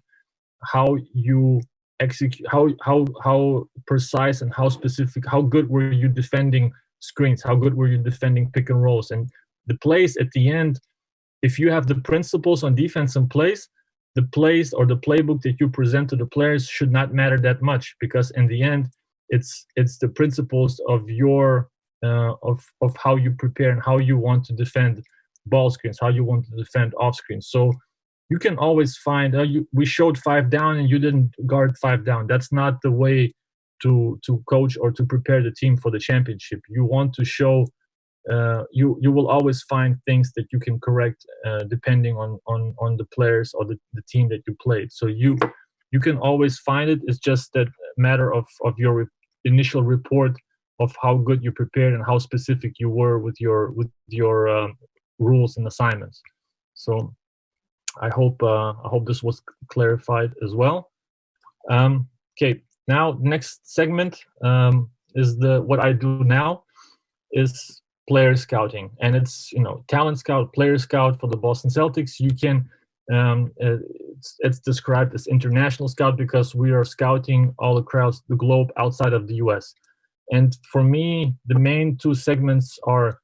how you execute, how precise and how specific, how good were you defending screens, how good were you defending pick and rolls, and the plays at the end. If you have the principles on defense and plays, the plays or the playbook that you present to the players should not matter that much, because in the end, it's the principles of your of how you prepare and how you want to defend ball screens, how you want to defend off screens. So you can always find we showed 5 down and you didn't guard 5 down. That's not the way to coach or to prepare the team for the championship. You want to show. You will always find things that you can correct depending on the players or the team that you played. So you can always find it. It's just that matter of your initial report of how good you prepared and how specific you were with your rules and assignments. So I hope this was clarified as well. Okay, now next segment is what I do now is player scouting, and it's talent scout, player scout for the Boston Celtics. You can it's described as international scout because we are scouting all across the globe outside of the U.S. And for me, the main two segments are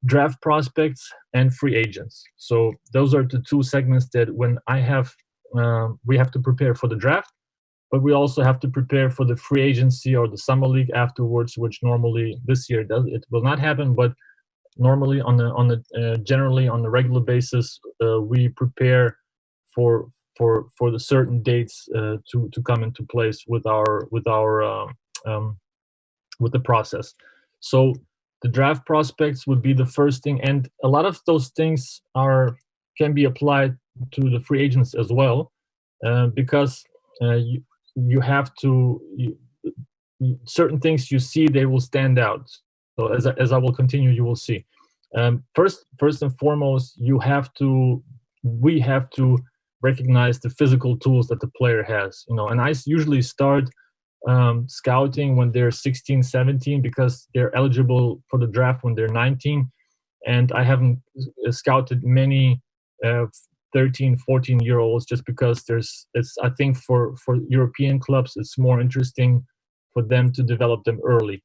draft prospects and free agents. So those are the two segments that when we have to prepare for the draft, but we also have to prepare for the free agency or the summer league afterwards, which normally this year it will not happen, but normally generally on a regular basis, we prepare for the certain dates to come into place with the process. So the draft prospects would be the first thing, and a lot of those things can be applied to the free agents as well, because you have to certain things you see, they will stand out. So as I will continue, you will see. First and foremost, we have to recognize the physical tools that the player has. And I usually start scouting when they're 16, 17, because they're eligible for the draft when they're 19. And I haven't scouted many 13, 14-year-olds just because I think for European clubs, it's more interesting for them to develop them early.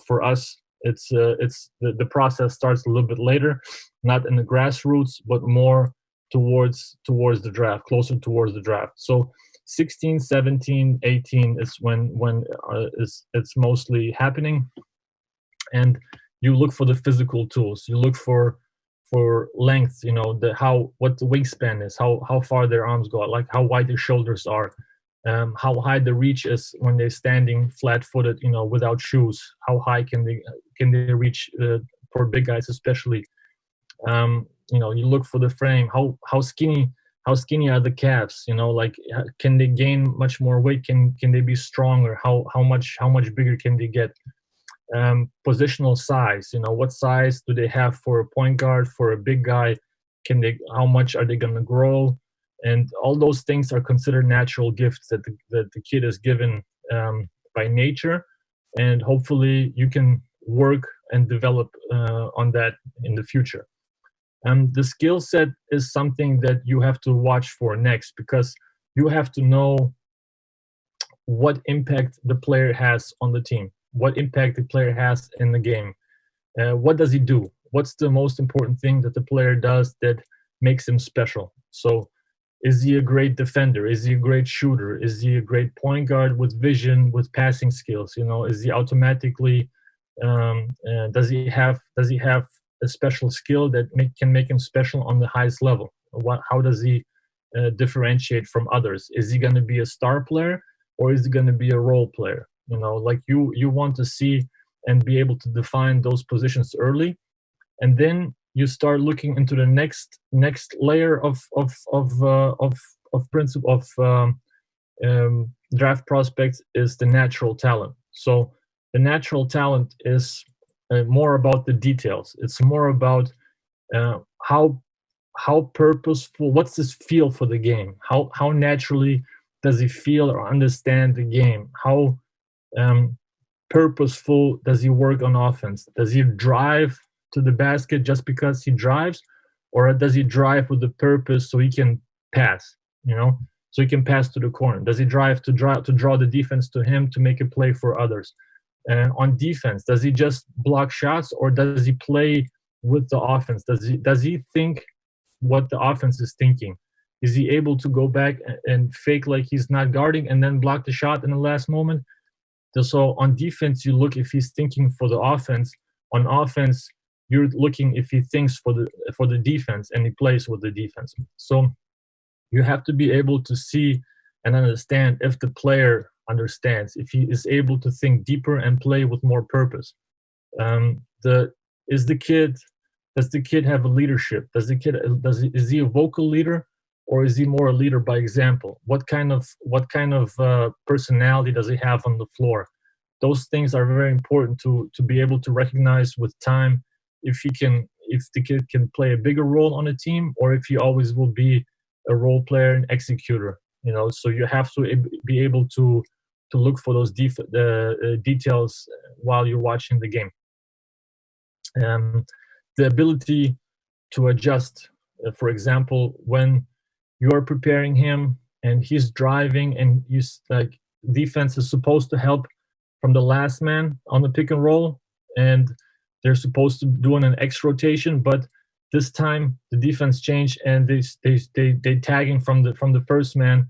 For us, it's the process starts a little bit later, not in the grassroots, but more towards the draft, closer towards the draft. So 16, 17, 18 is when it's mostly happening. And you look for the physical tools. You look for length, what the wingspan is, how far their arms go, like how wide their shoulders are, how high the reach is when they're standing flat-footed, without shoes. How high can they reach for big guys especially? You look for the frame. How skinny are the calves? Like can they gain much more weight? Can they be stronger? How much bigger can they get? Positional size. What size do they have for a point guard, for a big guy? How much are they going to grow? And all those things are considered natural gifts that the kid is given by nature, and hopefully you can work and develop on that in the future. The skill set is something that you have to watch for next, because you have to know what impact the player has on the team, what impact the player has in the game. What does he do? What's the most important thing that the player does that makes him special? So is he a great defender? Is he a great shooter? Is he a great point guard with vision, with passing skills? Is he automatically does he have a special skill that can make him special on the highest level? How does he differentiate from others? Is he going to be a star player, or is he going to be a role player? Like you want to see and be able to define those positions early, and then you start looking into the next layer of principle of draft prospects is the natural talent. So the natural talent is more about the details. It's more about how purposeful. What's his feel for the game? How naturally does he feel or understand the game? How purposeful does he work on offense? Does he drive to the basket just because he drives, or does he drive with the purpose so he can pass? So he can pass to the corner. Does he drive to draw the defense to him to make a play for others? On defense, does he just block shots, or does he play with the offense? Does he think what the offense is thinking? Is he able to go back and fake like he's not guarding and then block the shot in the last moment? So on defense, you look if he's thinking for the offense. On offense, you're looking if he thinks for the defense and he plays with the defense. So you have to be able to see and understand if the player understands, if he is able to think deeper and play with more purpose. Does the kid have a leadership? Is he a vocal leader, or is he more a leader by example? What kind of personality does he have on the floor? those things are very important to be able to recognize with time if the kid can play a bigger role on a team, or if he always will be a role player and executor. So you have to be able to look for those details while you're watching the game. The ability to adjust, for example, when you're preparing him and he's driving and he's like, defense is supposed to help from the last man on the pick and roll, and they're supposed to do an X rotation, but this time the defense changed and they tagging from the first man,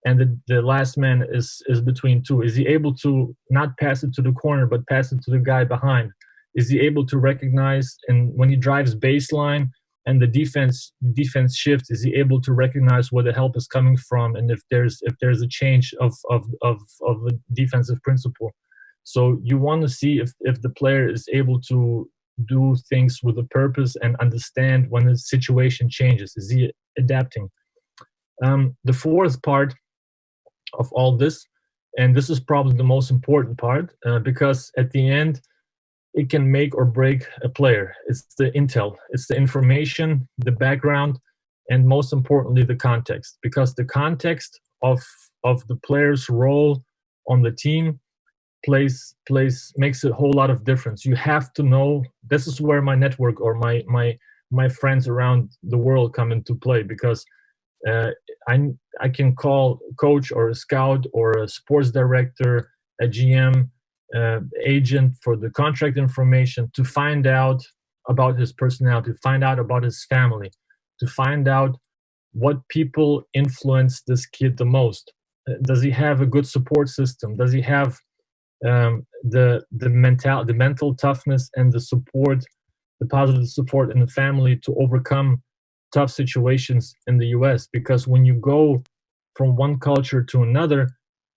and the last man is between two. Is he able to not pass it to the corner but pass it to the guy behind? Is he able to recognize, and when he drives baseline and the defense shifts, is he able to recognize where the help is coming from, and if there's a change of a defensive principle? So you want to see if the player is able to do things with a purpose and understand when the situation changes. Is he adapting? The fourth part of all this, and this is probably the most important part, because at the end, it can make or break a player. It's the intel, it's the information, the background, and most importantly, the context. Because the context of the player's role on the team makes a whole lot of difference. You have to know. This is where my network or my friends around the world come into play, because I can call coach or a scout or a sports director, a GM, agent for the contract information, to find out about his personality, to find out about his family, to find out what people influence this kid the most. Does he have a good support system? Does he have the mental toughness and the support, the positive support in the family to overcome tough situations in the US? Because when you go from one culture to another,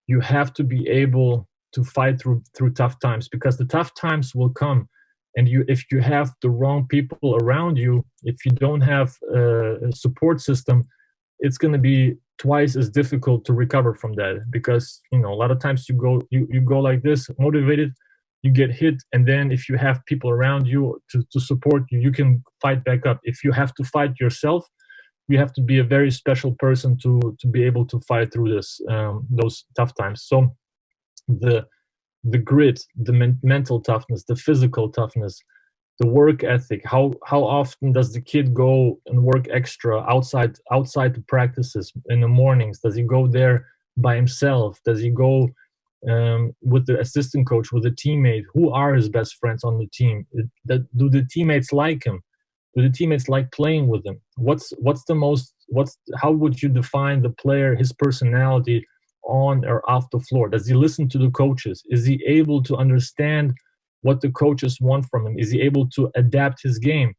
you have to be able to fight through tough times, because the tough times will come, and if you have the wrong people around you, if you don't have a support system, it's going to be twice as difficult to recover from that. Because a lot of times you go like this, motivated, you get hit, and then if you have people around you to support you, you can fight back up. If you have to fight yourself, you have to be a very special person to be able to fight through those tough times. So the grit, the mental toughness, the physical toughness, the work ethic. How often does the kid go and work extra outside the practices in the mornings? Does he go there by himself? Does he go with the assistant coach, with a teammate? Who are his best friends on the team? Do the teammates like him? Do the teammates like playing with him? How would you define the player, his personality on or off the floor? Does he listen to the coaches? Is he able to understand what the coaches want from him? Is he able to adapt his game?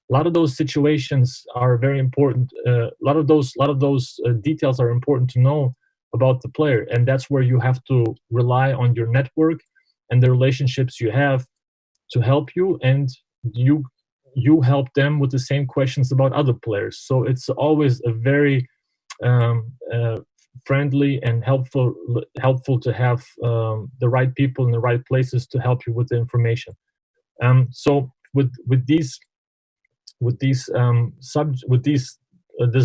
A lot of those situations are very important. A lot of those details are important to know about the player, and that's where you have to rely on your network and the relationships you have to help you, and you help them with the same questions about other players. So it's always a very friendly and helpful to have the right people in the right places to help you with the information. So with this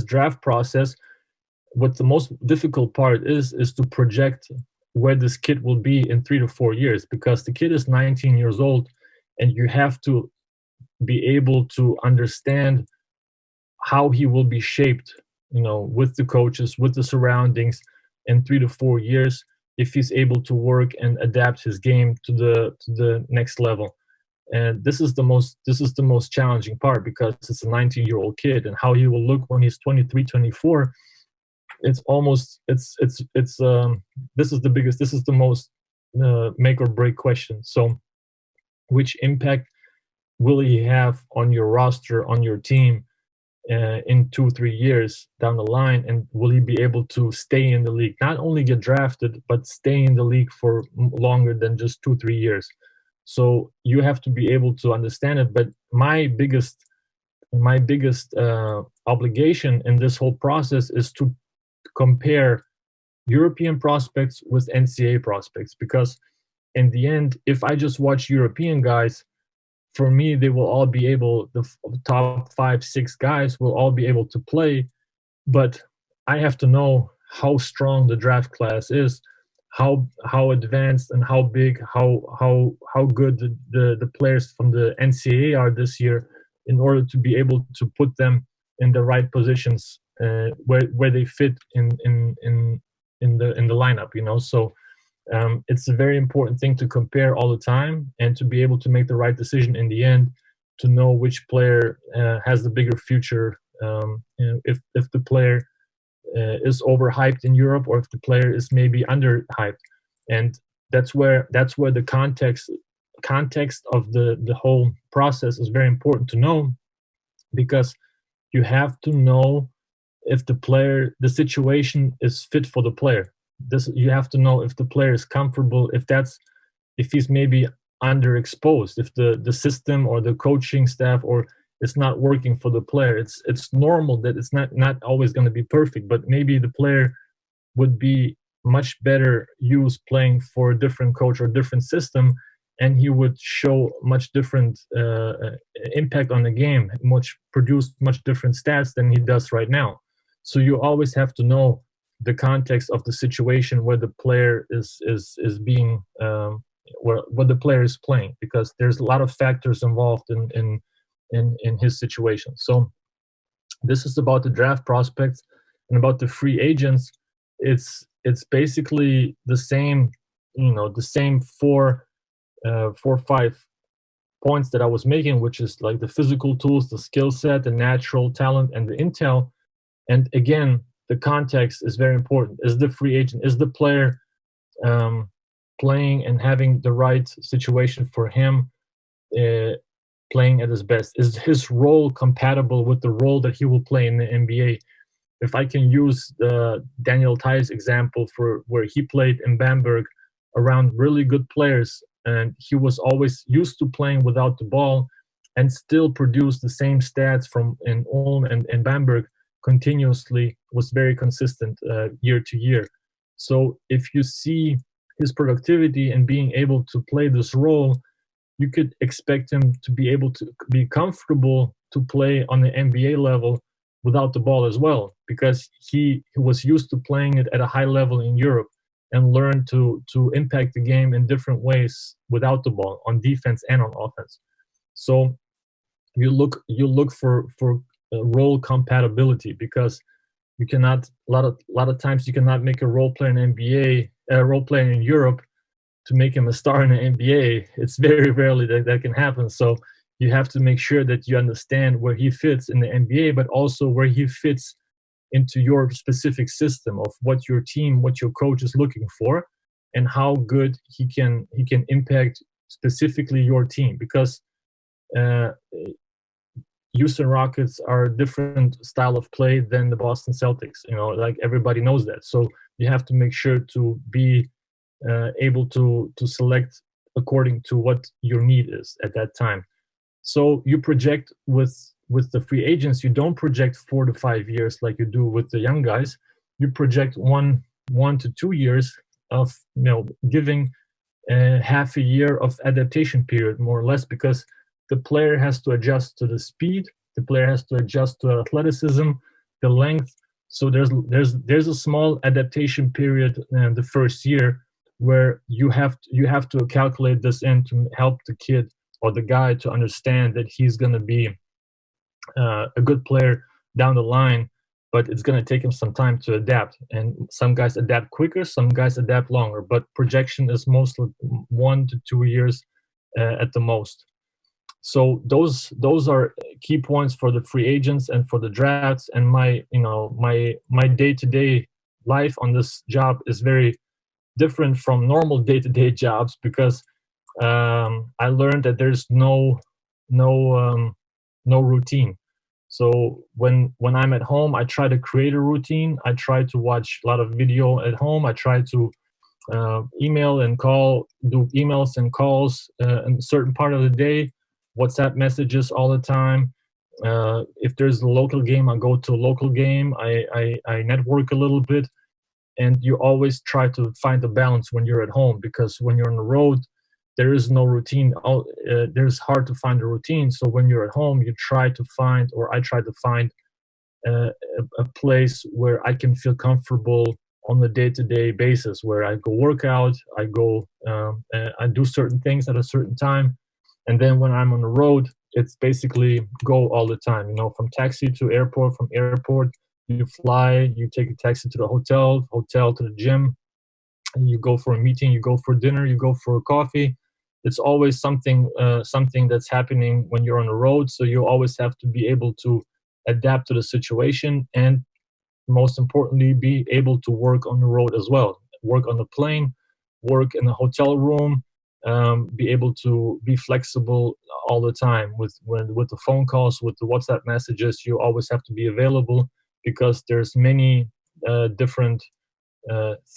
draft process, what the most difficult part is to project where this kid will be in 3 to 4 years, because the kid is 19 years old, and you have to be able to understand how he will be shaped, with the coaches, with the surroundings in 3 to 4 years, if he's able to work and adapt his game to the next level. And this is the most challenging part, because it's a 19-year-old kid, and how he will look when he's 23, 24. This is the most make or break question. So which impact will he have on your roster, on your team, in 2-3 years down the line? And will he be able to stay in the league, not only get drafted, but stay in the league for longer than just 2-3 years? So you have to be able to understand it. But my biggest obligation in this whole process is to compare European prospects with NCAA prospects, because in the end, if I just watch European guys, for me, they will all be able, the top 5, 6 guys will all be able to play, but I have to know how strong the draft class is, how advanced and how big, how good the players from the NCAA are this year, in order to be able to put them in the right positions, where they fit in the lineup. So it's a very important thing to compare all the time, and to be able to make the right decision in the end, to know which player has the bigger future. If the player is overhyped in Europe, or if the player is maybe underhyped, and that's where the context of the whole process is very important to know, because you have to know if the situation is fit for the player. You have to know if the player is comfortable, if he's maybe underexposed, if the system or the coaching staff or it's not working for the player. It's normal that it's not always going to be perfect, but maybe the player would be much better used playing for a different coach or different system, and he would show much different impact on the game, produce much different stats than he does right now. So you always have to know the context of the situation where the player is being where the player is playing, because there's a lot of factors involved in his situation. So this is about the draft prospects. And about the free agents, it's basically the same, the same four or five points that I was making, which is like the physical tools, the skill set, the natural talent, and the intel. And again, the context is very important. Is the free agent, is the player playing and having the right situation for him, playing at his best? Is his role compatible with the role that he will play in the NBA? If I can use the Daniel Theis example for where he played in Bamberg around really good players, and he was always used to playing without the ball and still produced the same stats from in Ulm and Bamberg continuously, was very consistent year to year. So if you see his productivity and being able to play this role, you could expect him to be able to be comfortable to play on the NBA level without the ball as well, because he was used to playing it at a high level in Europe and learned to impact the game in different ways without the ball, on defense and on offense. So you look for role compatibility, because you cannot, a lot of times you cannot make a role player in NBA, a role player in Europe, to make him a star in the NBA. It's very rarely that can happen. So you have to make sure that you understand where he fits in the NBA, but also where he fits into your specific system of what your team, what your coach is looking for, and how good he can impact specifically your team. Because Houston Rockets are a different style of play than the Boston Celtics. Like everybody knows that. So you have to make sure to be able to select according to what your need is at that time. So you project with the free agents. You don't project 4 to 5 years like you do with the young guys. You project 1 to 2 years of giving half a year of adaptation period, more or less, because the player has to adjust to the speed, the player has to adjust to athleticism, the length. So there's a small adaptation period in the first year, where you have to calculate this in to help the kid or the guy to understand that he's going to be a good player down the line, but it's going to take him some time to adapt. And some guys adapt quicker, some guys adapt longer, but projection is mostly 1 to 2 years at the most. So those are key points for the free agents and for the drafts. And my day-to-day life on this job is very different from normal day-to-day jobs, because I learned that there's no routine. So when I'm at home, I try to create a routine. I try to watch a lot of video at home. I try to email and call, do emails and calls in a certain part of the day, WhatsApp messages all the time. If there's a local game, I go to a local game. I network a little bit. and you always try to find a balance when you're at home, because when you're on the road, there is no routine. There's hard to find a routine. So when you're at home, you try to find, or I try to find, a place where I can feel comfortable on a day-to-day basis, where I go work out, I do certain things at a certain time, and then when I'm on the road, it's basically go all the time. You know, from taxi to airport, from airport you fly, you take a taxi to the hotel, hotel to the gym, and you go for a meeting, you go for dinner, you go for a coffee. It's always something that's happening when you're on the road. So you always have to be able to adapt to the situation, and most importantly, be able to work on the road as well. Work on the plane, work in a hotel room, be able to be flexible all the time with the phone calls, with the WhatsApp messages. You always have to be available, because there's many different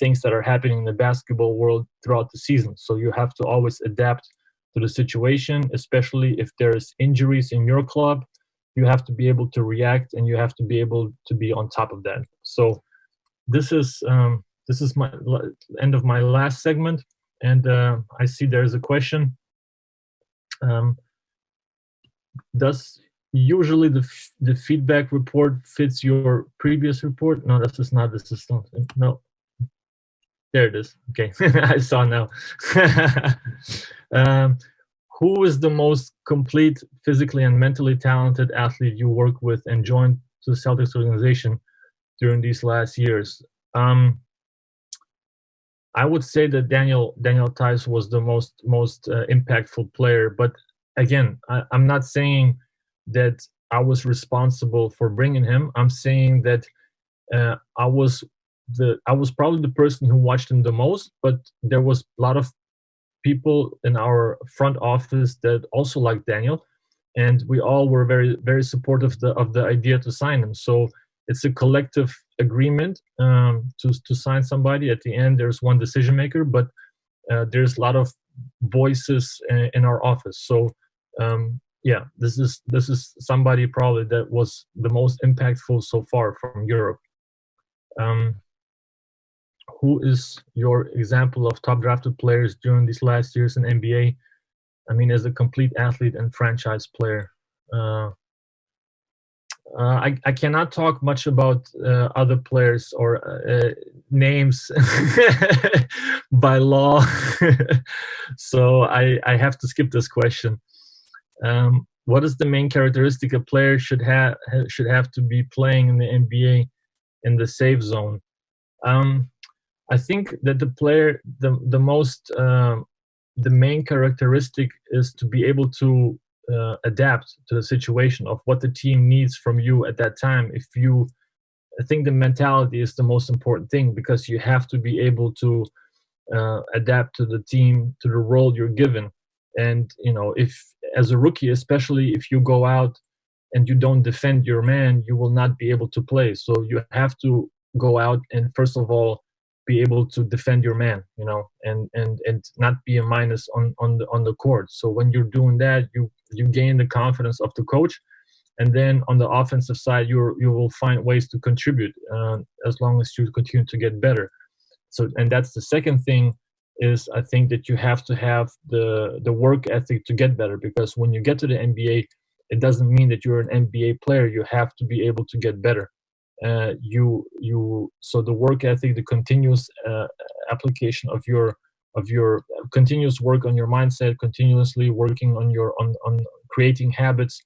things that are happening in the basketball world throughout the season. So you have to always adapt to the situation, especially if there's injuries in your club. You have to be able to react, and you have to be able to be on top of that. So this is my end of my last segment, and I see there's a question. Does usually the feedback report fits your previous report? No, this is not. This is something. No. There it is. Okay, I saw now. Who is the most complete physically and mentally talented athlete you work with and joined to the Celtics organization during these last years? I would say that Daniel Tice was the most impactful player, but again, I'm not saying that I was responsible for bringing him. I'm saying that I was probably the person who watched him the most, but there was a lot of people in our front office that also liked Daniel, and we all were very, very supportive of the idea to sign him. So it's a collective agreement to sign somebody. At the end, there's one decision maker, but there's a lot of voices in our office. So yeah, this is somebody probably that was the most impactful so far from Europe. Who is your example of top drafted players during these last years in NBA? I mean, as a complete athlete and franchise player. I cannot talk much about other players or names by law, so I have to skip this question. What is the main characteristic a player should have to be playing in the NBA in the safe zone? I think that the main characteristic is to be able to adapt to the situation of what the team needs from you at that time. I think the mentality is the most important thing, because you have to be able to adapt to the team, to the role you're given. And if as a rookie, especially if you go out and you don't defend your man, you will not be able to play. So you have to go out and first of all be able to defend your man, and not be a minus on the court. So when you're doing that, you gain the confidence of the coach, and then on the offensive side, you will find ways to contribute as long as you continue to get better. So, and that's the second thing, is I think that you have to have the work ethic to get better, because when you get to the NBA, it doesn't mean that you're an NBA player. You have to be able to get better. So the work ethic, the continuous application of your continuous work on your mindset, continuously working on creating habits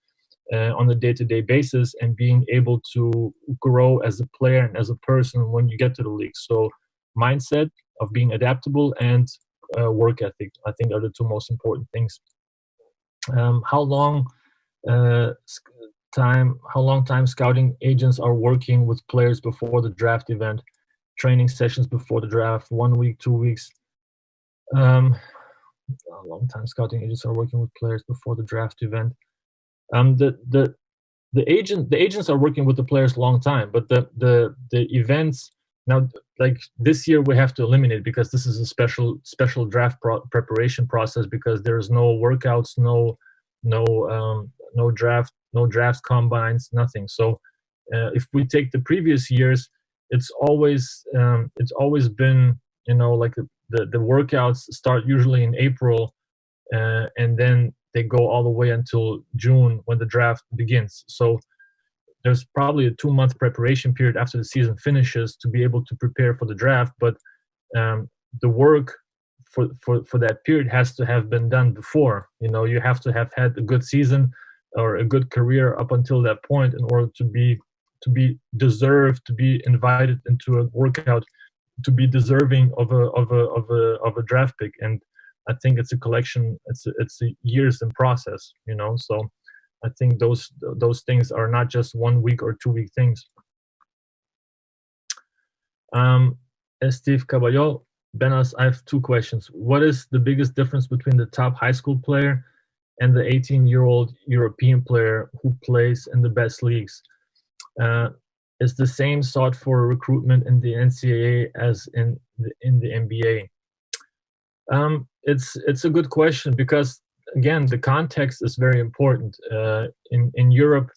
on a day-to-day basis, and being able to grow as a player and as a person when you get to the league. So mindset of being adaptable and work ethic, I think, are the two most important things. How long time scouting agents are working with players before the draft event, training sessions before the draft, 1 week, 2 weeks? A long time scouting agents are working with players before the draft event. The agents are working with the players a long time, but the events now, like this year, we have to eliminate, because this is a special draft preparation process, because there's no workouts, no drafts, combines, nothing. So if we take the previous years, it's always been, like the workouts start usually in April, and then they go all the way until June when the draft begins. So there's probably a 2-month preparation period after the season finishes to be able to prepare for the draft. But the work for that period has to have been done before. You have to have had a good season or a good career up until that point in order to be deserved to be invited into a workout, to be deserving of a draft pick. And I think it's a collection. It's a years in process. So I think those things are not just 1 week or 2 week things. Steve Caballol, Benas, I have 2 questions. What is the biggest difference between the top high school player and the 18-year-old European player who plays in the best leagues? Is the same sought for recruitment in the NCAA as in the NBA? It's a good question, because again, the context is very important. In Europe,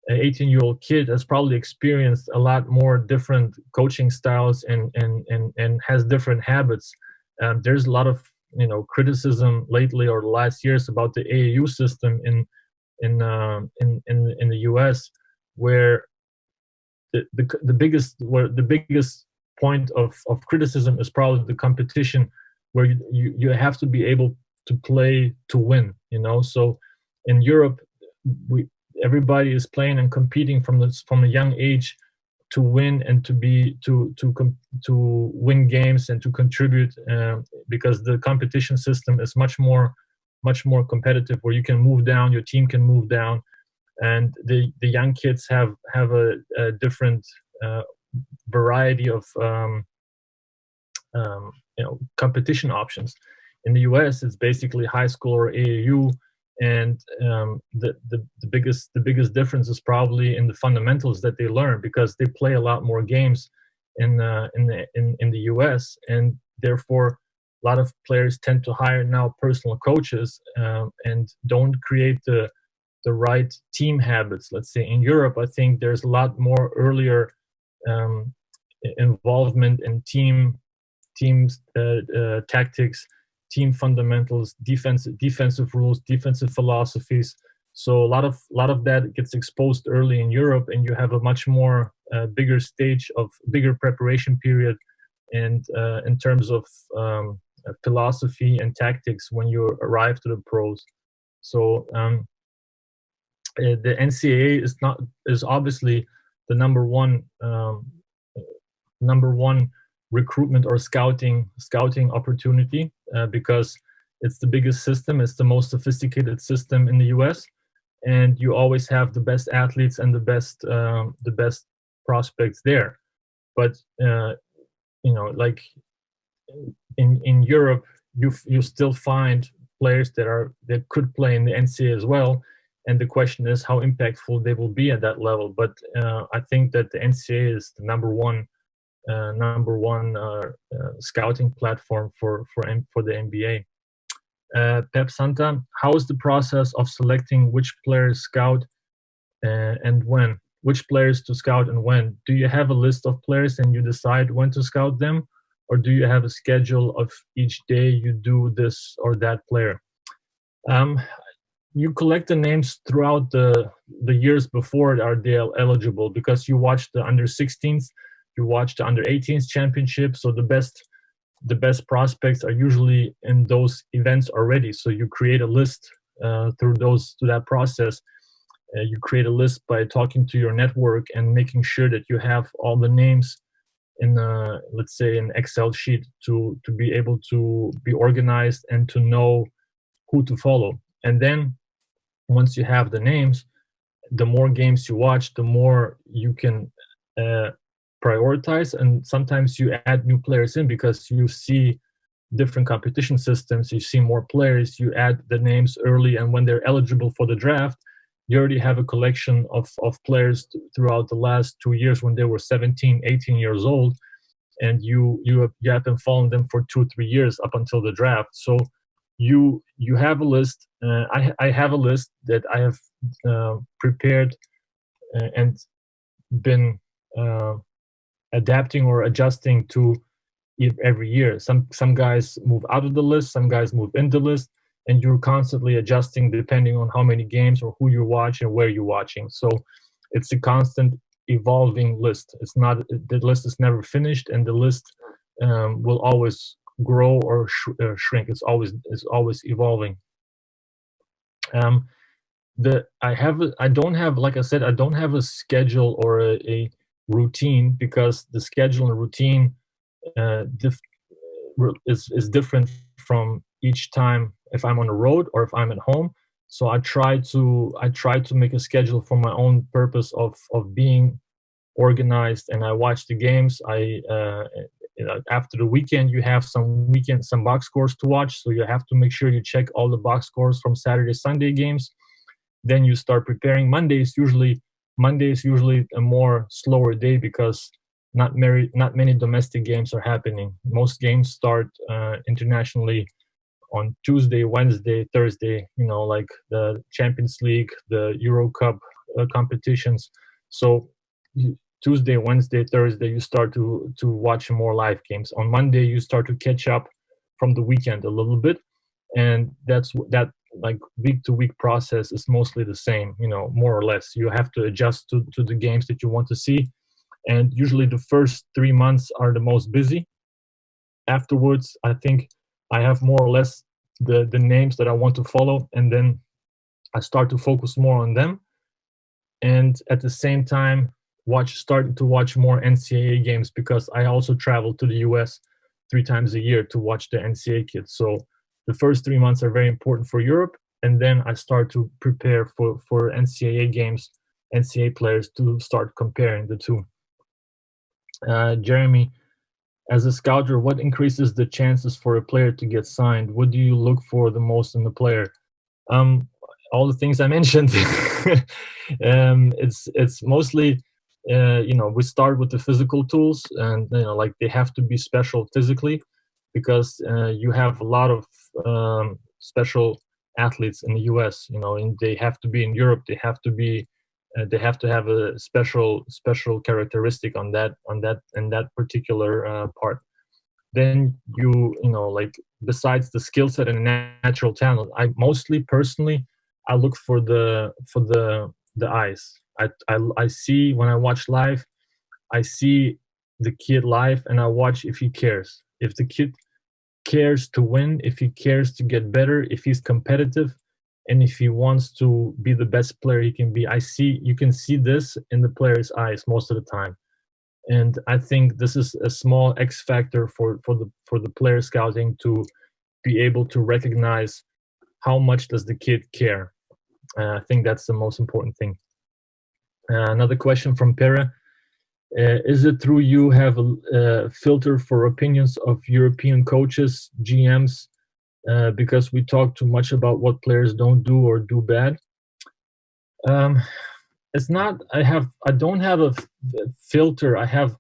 an 18-year-old kid has probably experienced a lot more different coaching styles and has different habits. There's a lot of criticism lately or the last years about the AAU system in the US, where the biggest point of criticism is probably the competition, where you have to be able to play to win. So in Europe, everybody is playing and competing from a young age to win and to win games and to contribute, because the competition system is much more competitive, where you can move down, your team can move down, and the young kids have a different variety of competition options. In the US, it's basically high school or AAU, and the biggest difference is probably in the fundamentals that they learn, because they play a lot more games in the US, and therefore a lot of players tend to hire now personal coaches, and don't create the right team habits. Let's say in Europe, I think there's a lot more earlier involvement in teams tactics, team fundamentals, defensive rules, defensive philosophies. So a lot of that gets exposed early in Europe, and you have a much more bigger preparation period, and in terms of philosophy and tactics when you arrive to the pros. So the NCAA is obviously the number one recruitment or scouting opportunity, because it's the biggest system, it's the most sophisticated system in the US, and you always have the best athletes and the best prospects there. But like in Europe, you still find players that could play in the NCAA as well, and the question is how impactful they will be at that level. But I think that the NCAA is the number one scouting platform for the NBA. Pep Santa, how is the process of selecting which players scout and when? Which players to scout and when? Do you have a list of players and you decide when to scout them, or do you have a schedule of each day you do this or that player? You collect the names throughout the years before they are eligible, because you watch the under 16s, you watch the under 18s championship. So the best prospects are usually in those events already. So you create a list through that process. You create a list by talking to your network and making sure that you have all the names in let's say an Excel sheet to be able to be organized and to know who to follow. And then once you have the names, the more games you watch, the more you can prioritize, and sometimes you add new players in because you see different competition systems, you see more players, you add the names early, and when they're eligible for the draft, you already have a collection of players throughout the last 2 years when they were 17, 18 years old, and you have been following them for 2-3 years up until the draft. So you have a list. I have a list that I have prepared and been adapting or adjusting to every year. Some guys move out of the list, some guys move in the list, and you're constantly adjusting depending on how many games or who you watch and where you're watching. So it's a constant evolving list. It's not, the list is never finished, and the list will always grow or shrink. It's always evolving. I don't have, like I said, I don't have a schedule or a routine, because the schedule and routine is different from each time, if I'm on the road or if I'm at home. So I try to make a schedule for my own purpose of being organized, and I watch the games. After the weekend, you have some box scores to watch, so you have to make sure you check all the box scores from Saturday, Sunday games. Then you start preparing. Monday is usually a more slower day, because not many domestic games are happening. Most games start internationally on Tuesday, Wednesday, Thursday, like the Champions League, the Euro Cup competitions. So Tuesday, Wednesday, Thursday, you start to watch more live games. On Monday, you start to catch up from the weekend a little bit, and that like week to week process is mostly the same, more or less. You have to adjust to the games that you want to see, and usually the first 3 months are the most busy. Afterwards, I think I have more or less the names that I want to follow, and then I start to focus more on them, and at the same time starting to watch more NCAA games, because I also travel to the US 3 times a year to watch the NCAA kids. So the first 3 months are very important for Europe, and then I start to prepare for NCAA games, NCAA players, to start comparing the two. Jeremy, as a scouter, what increases the chances for a player to get signed? What do you look for the most in the player? All the things I mentioned. It's mostly, we start with the physical tools, and like they have to be special physically, because you have a lot of special athletes in the US, and they have to be in Europe. They have to have a special characteristic on that particular part. Then like, besides the skill set and natural talent, I mostly personally I look for the eyes. I see, when I watch live, I see the kid live, and I watch if he cares. If the kid cares to win, if he cares to get better, if he's competitive, and if he wants to be the best player he can be. You can see this in the player's eyes most of the time. And I think this is a small X factor for the player scouting, to be able to recognize how much does the kid care. I think that's the most important thing. Another question from Pera. Is it true you have a filter for opinions of European coaches, GMs, because we talk too much about what players don't do or do bad? It's not. I don't have a filter. I have,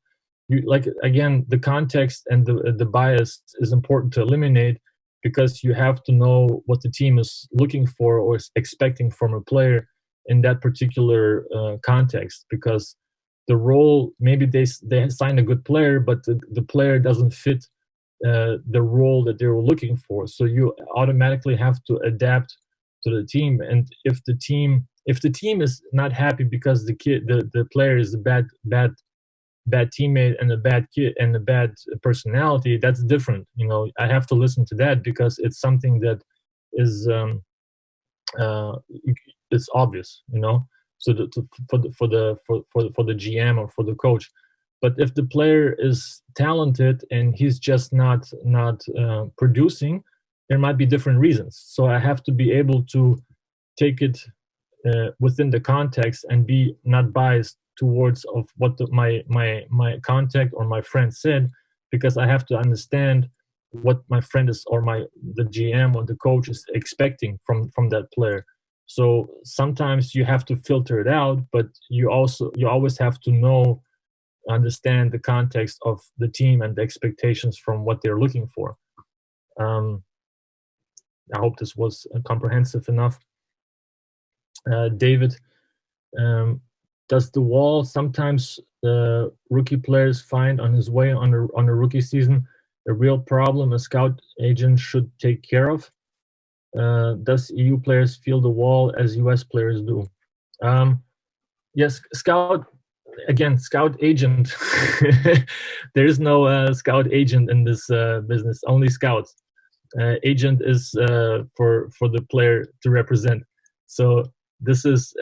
like, again, the context and the bias is important to eliminate, because you have to know what the team is looking for or is expecting from a player in that particular context. Because the role, maybe they sign a good player, but the player doesn't fit the role that they were looking for. So you automatically have to adapt to the team. And if the team is not happy because the player is a bad teammate and a bad kid and a bad personality, that's different. I have to listen to that, because it's something that is it's obvious. So for the GM or for the coach. But if the player is talented and he's just not producing, there might be different reasons. So I have to be able to take it within the context and be not biased towards of what my contact or my friend said, because I have to understand what my friend is, or the GM or the coach is expecting from that player. So sometimes you have to filter it out, but you always have to understand the context of the team and the expectations from what they're looking for. I hope this was comprehensive enough. David, does the wall sometimes the rookie players find on his way on a rookie season a real problem a scout agent should take care of? Does EU players feel the wall as US players do? Yes, scout agent. There is no scout agent in this business, only scouts. Agent is for the player to represent. So this is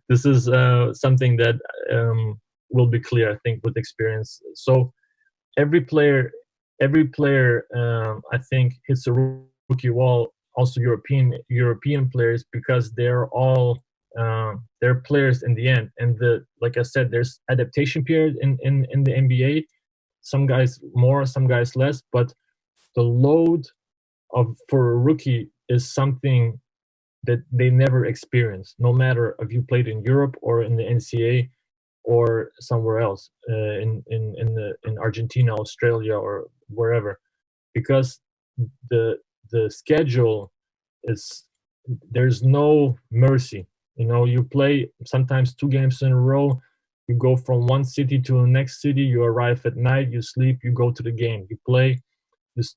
this is something that will be clear, I think, with experience. So every player, I think, hits a rookie wall. Also, European players, because they're players in the end. And like I said, there's adaptation period in the NBA. Some guys more, some guys less, but the load for a rookie is something that they never experience, no matter if you played in Europe or in the NCAA or somewhere else, in Argentina, Australia, or wherever, because the schedule is, there's no mercy. You play sometimes 2 games in a row. You go from one city to the next city. You arrive at night. You sleep. You go to the game. You play.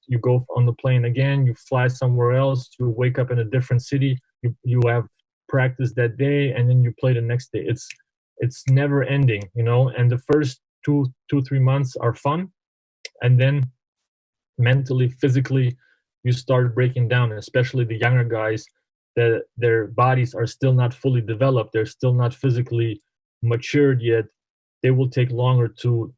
You go on the plane again. You fly somewhere else. You wake up in a different city. You have practice that day, and then you play the next day. It's never ending, and the first 3 months are fun, and then mentally, physically, you start breaking down, especially the younger guys, that their bodies are still not fully developed, they're still not physically matured yet. They will take longer to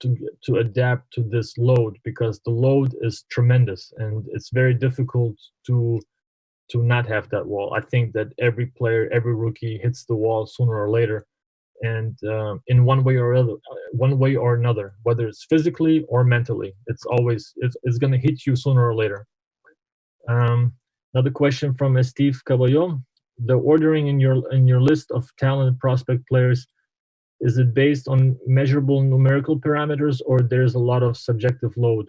adapt to this load, because the load is tremendous, and it's very difficult to not have that wall. I think that every player, every rookie hits the wall sooner or later, and in one way or another, whether it's physically or mentally, it's going to hit you sooner or later. Another question from Steve Caballo: the ordering in your list of talent prospect players, is it based on measurable numerical parameters, or there's a lot of subjective load?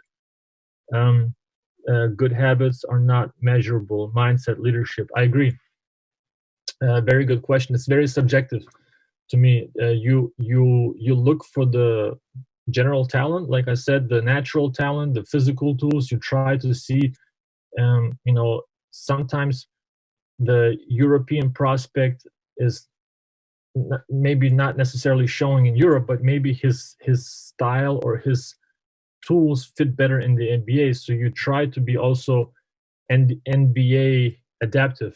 Good habits are not measurable. Mindset, leadership. I agree. Very good question. It's very subjective to me. You look for the general talent, like I said, the natural talent, the physical tools. You try to see, sometimes the European prospect is maybe not necessarily showing in Europe, but maybe his style or his tools fit better in the NBA. So you try to be also NBA adaptive,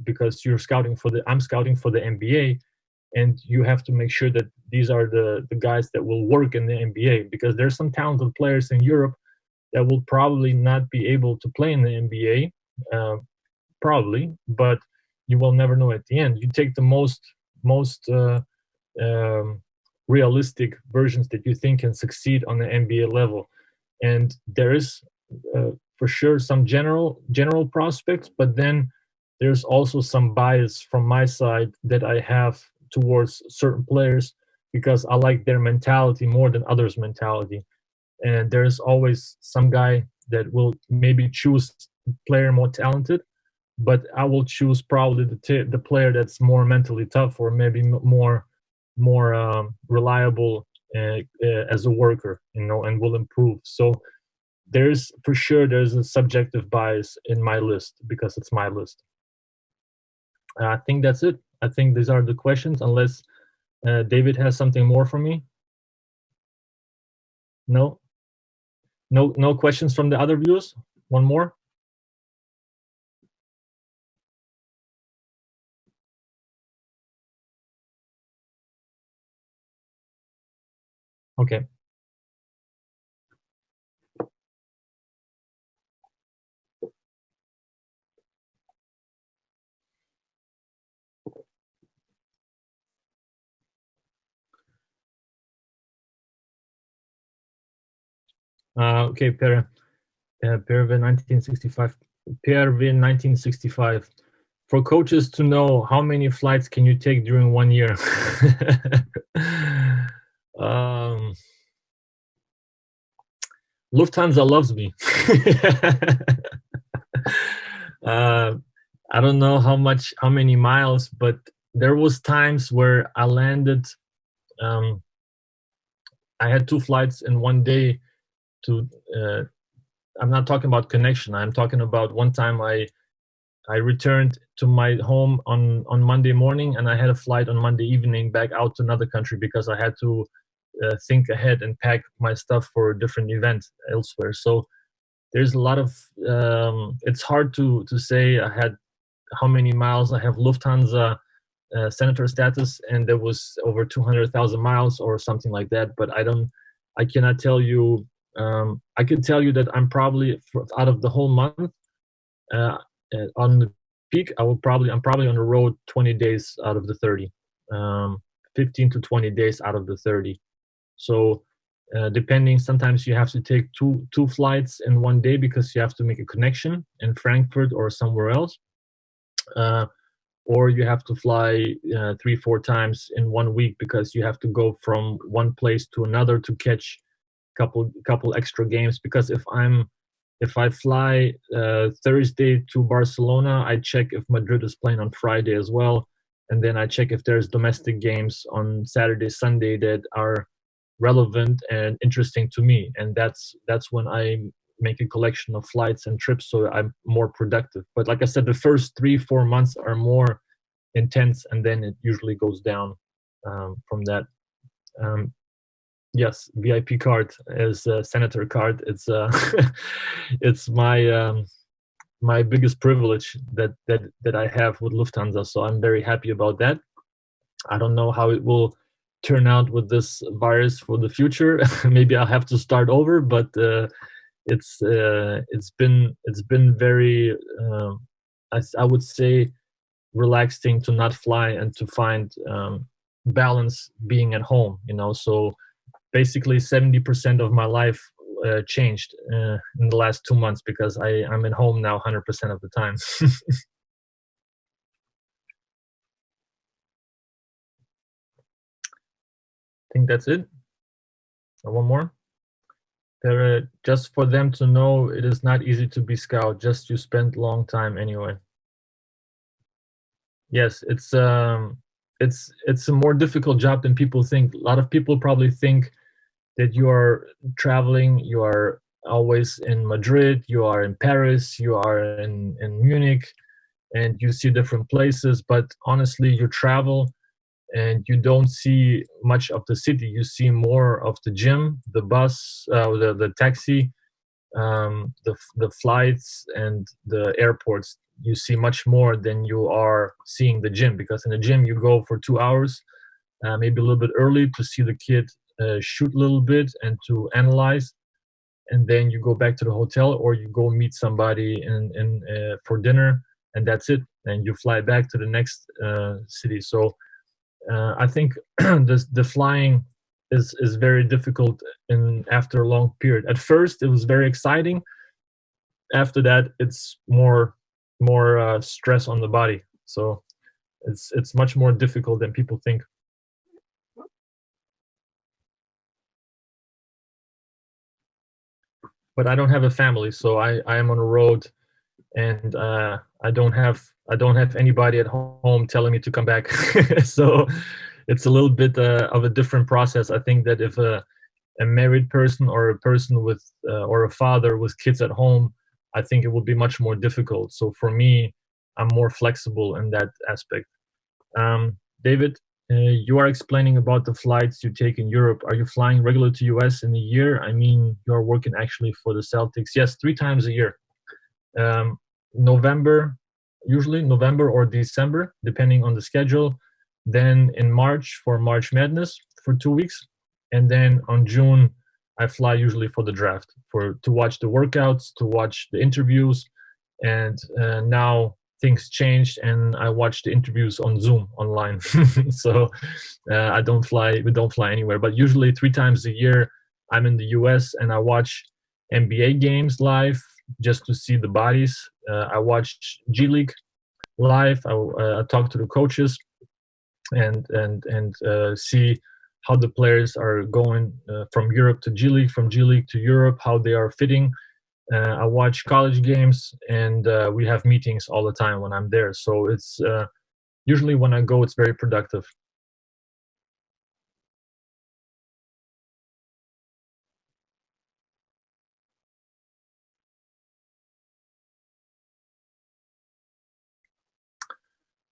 because I'm scouting for the NBA, and you have to make sure that these are the guys that will work in the NBA, because there's some talented players in Europe that will probably not be able to play in the NBA, probably, but you will never know at the end. You take the most realistic versions that you think can succeed on the NBA level, and there is for sure some general prospects, but then there's also some bias from my side that I have towards certain players, because I like their mentality more than others' mentality. And there's always some guy that will maybe choose player more talented, but I will choose probably the player that's more mentally tough, or maybe more reliable as a worker, and will improve. So there's a subjective bias in my list, because it's my list. I think that's it. I think these are the questions, unless David has something more for me. No questions from the other viewers. One more. Okay. Okay, Pervin 1965. Pervin 1965. For coaches to know, how many flights can you take during 1 year? Lufthansa loves me. I don't know how many miles, but there was times where I landed um, I had 2 flights in one day to. I'm not talking about connection. I'm talking about one time I returned to my home on Monday morning, and I had a flight on Monday evening back out to another country because I had to think ahead and pack my stuff for a different event elsewhere. So there's a lot of. It's hard to say I had how many miles. I have Lufthansa senator status, and there was over 200,000 miles or something like that. But I cannot tell you. I can tell you that I'm probably out of the whole month. Uh, on the peak, I'm probably on the road 20 days out of the 30, 15 to 20 days out of the 30. So depending, sometimes you have to take two flights in one day because you have to make a connection in Frankfurt or somewhere else. Or you have to fly 3-4 times in 1 week because you have to go from one place to another to catch couple extra games. Because if I fly Thursday to Barcelona, I check if Madrid is playing on Friday as well, and then I check if there's domestic games on Saturday, Sunday that are relevant and interesting to me, and that's when I make a collection of flights and trips, so I'm more productive. But like I said, the first 3-4 months are more intense, and then it usually goes down from that. Um, yes, VIP card is a senator card. It's it's my biggest privilege that I have with Lufthansa. So I'm very happy about that. I don't know how it will turn out with this virus for the future. Maybe I'll have to start over, but it's been very I would say relaxing to not fly and to find balance being at home. So basically 70% of my life changed in the last 2 months because I'm at home now 100% of the time. I think that's it. One more. Just for them to know, it is not easy to be scout. Just you spend long time anyway. Yes, it's a more difficult job than people think. A lot of people probably think that you are traveling, you are always in Madrid, you are in Paris, you are in Munich, and you see different places. But honestly, you travel and you don't see much of the city. You see more of the gym, the bus, the taxi, the flights, and the airports. You see much more than you are seeing the gym, because in the gym you go for 2 hours, maybe a little bit early to see the kid shoot a little bit and to analyze, and then you go back to the hotel or you go meet somebody for dinner, and that's it. And you fly back to the next city. So I think the flying is very difficult after a long period. At first, it was very exciting. After that, it's more stress on the body. So it's much more difficult than people think. But I don't have a family, so I am on the road, and I don't have anybody at home telling me to come back. So it's a little bit of a different process. I think that if a married person or a person with or a father with kids at home, I think it would be much more difficult. So for me, I'm more flexible in that aspect. David, you are explaining about the flights you take in Europe. Are you flying regular to US in a year? I mean, you're working actually for the Celtics. Yes, 3 times a year. November, usually November or December, depending on the schedule. Then in March for March Madness for 2 weeks, and then on June I fly usually for the draft, to watch the workouts, to watch the interviews, and now things changed and I watch the interviews on Zoom online. So I don't fly. We don't fly anywhere. But usually 3 times a year I'm in the US and I watch NBA games live just to see the bodies. I watch G League live. I talk to the coaches and see how the players are going from Europe to G League, from G League to Europe, how they are fitting. I watch college games, and we have meetings all the time when I'm there. So it's usually when I go, it's very productive.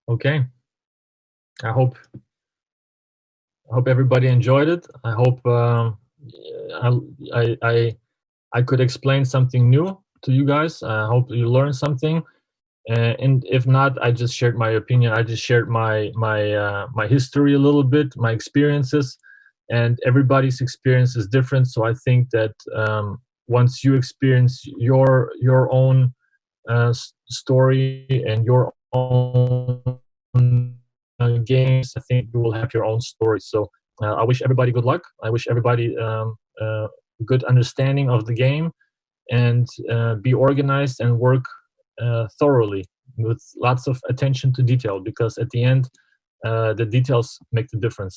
Okay. I hope everybody enjoyed it. I hope I could explain something new to you guys. I hope you learned something. And if not, I just shared my opinion. I just shared my history a little bit, my experiences, and everybody's experience is different. So I think that once you experience your own story and your own games, I think you will have your own story. So I wish everybody good luck. I wish everybody good understanding of the game, and be organized and work thoroughly with lots of attention to detail, because at the end, the details make the difference.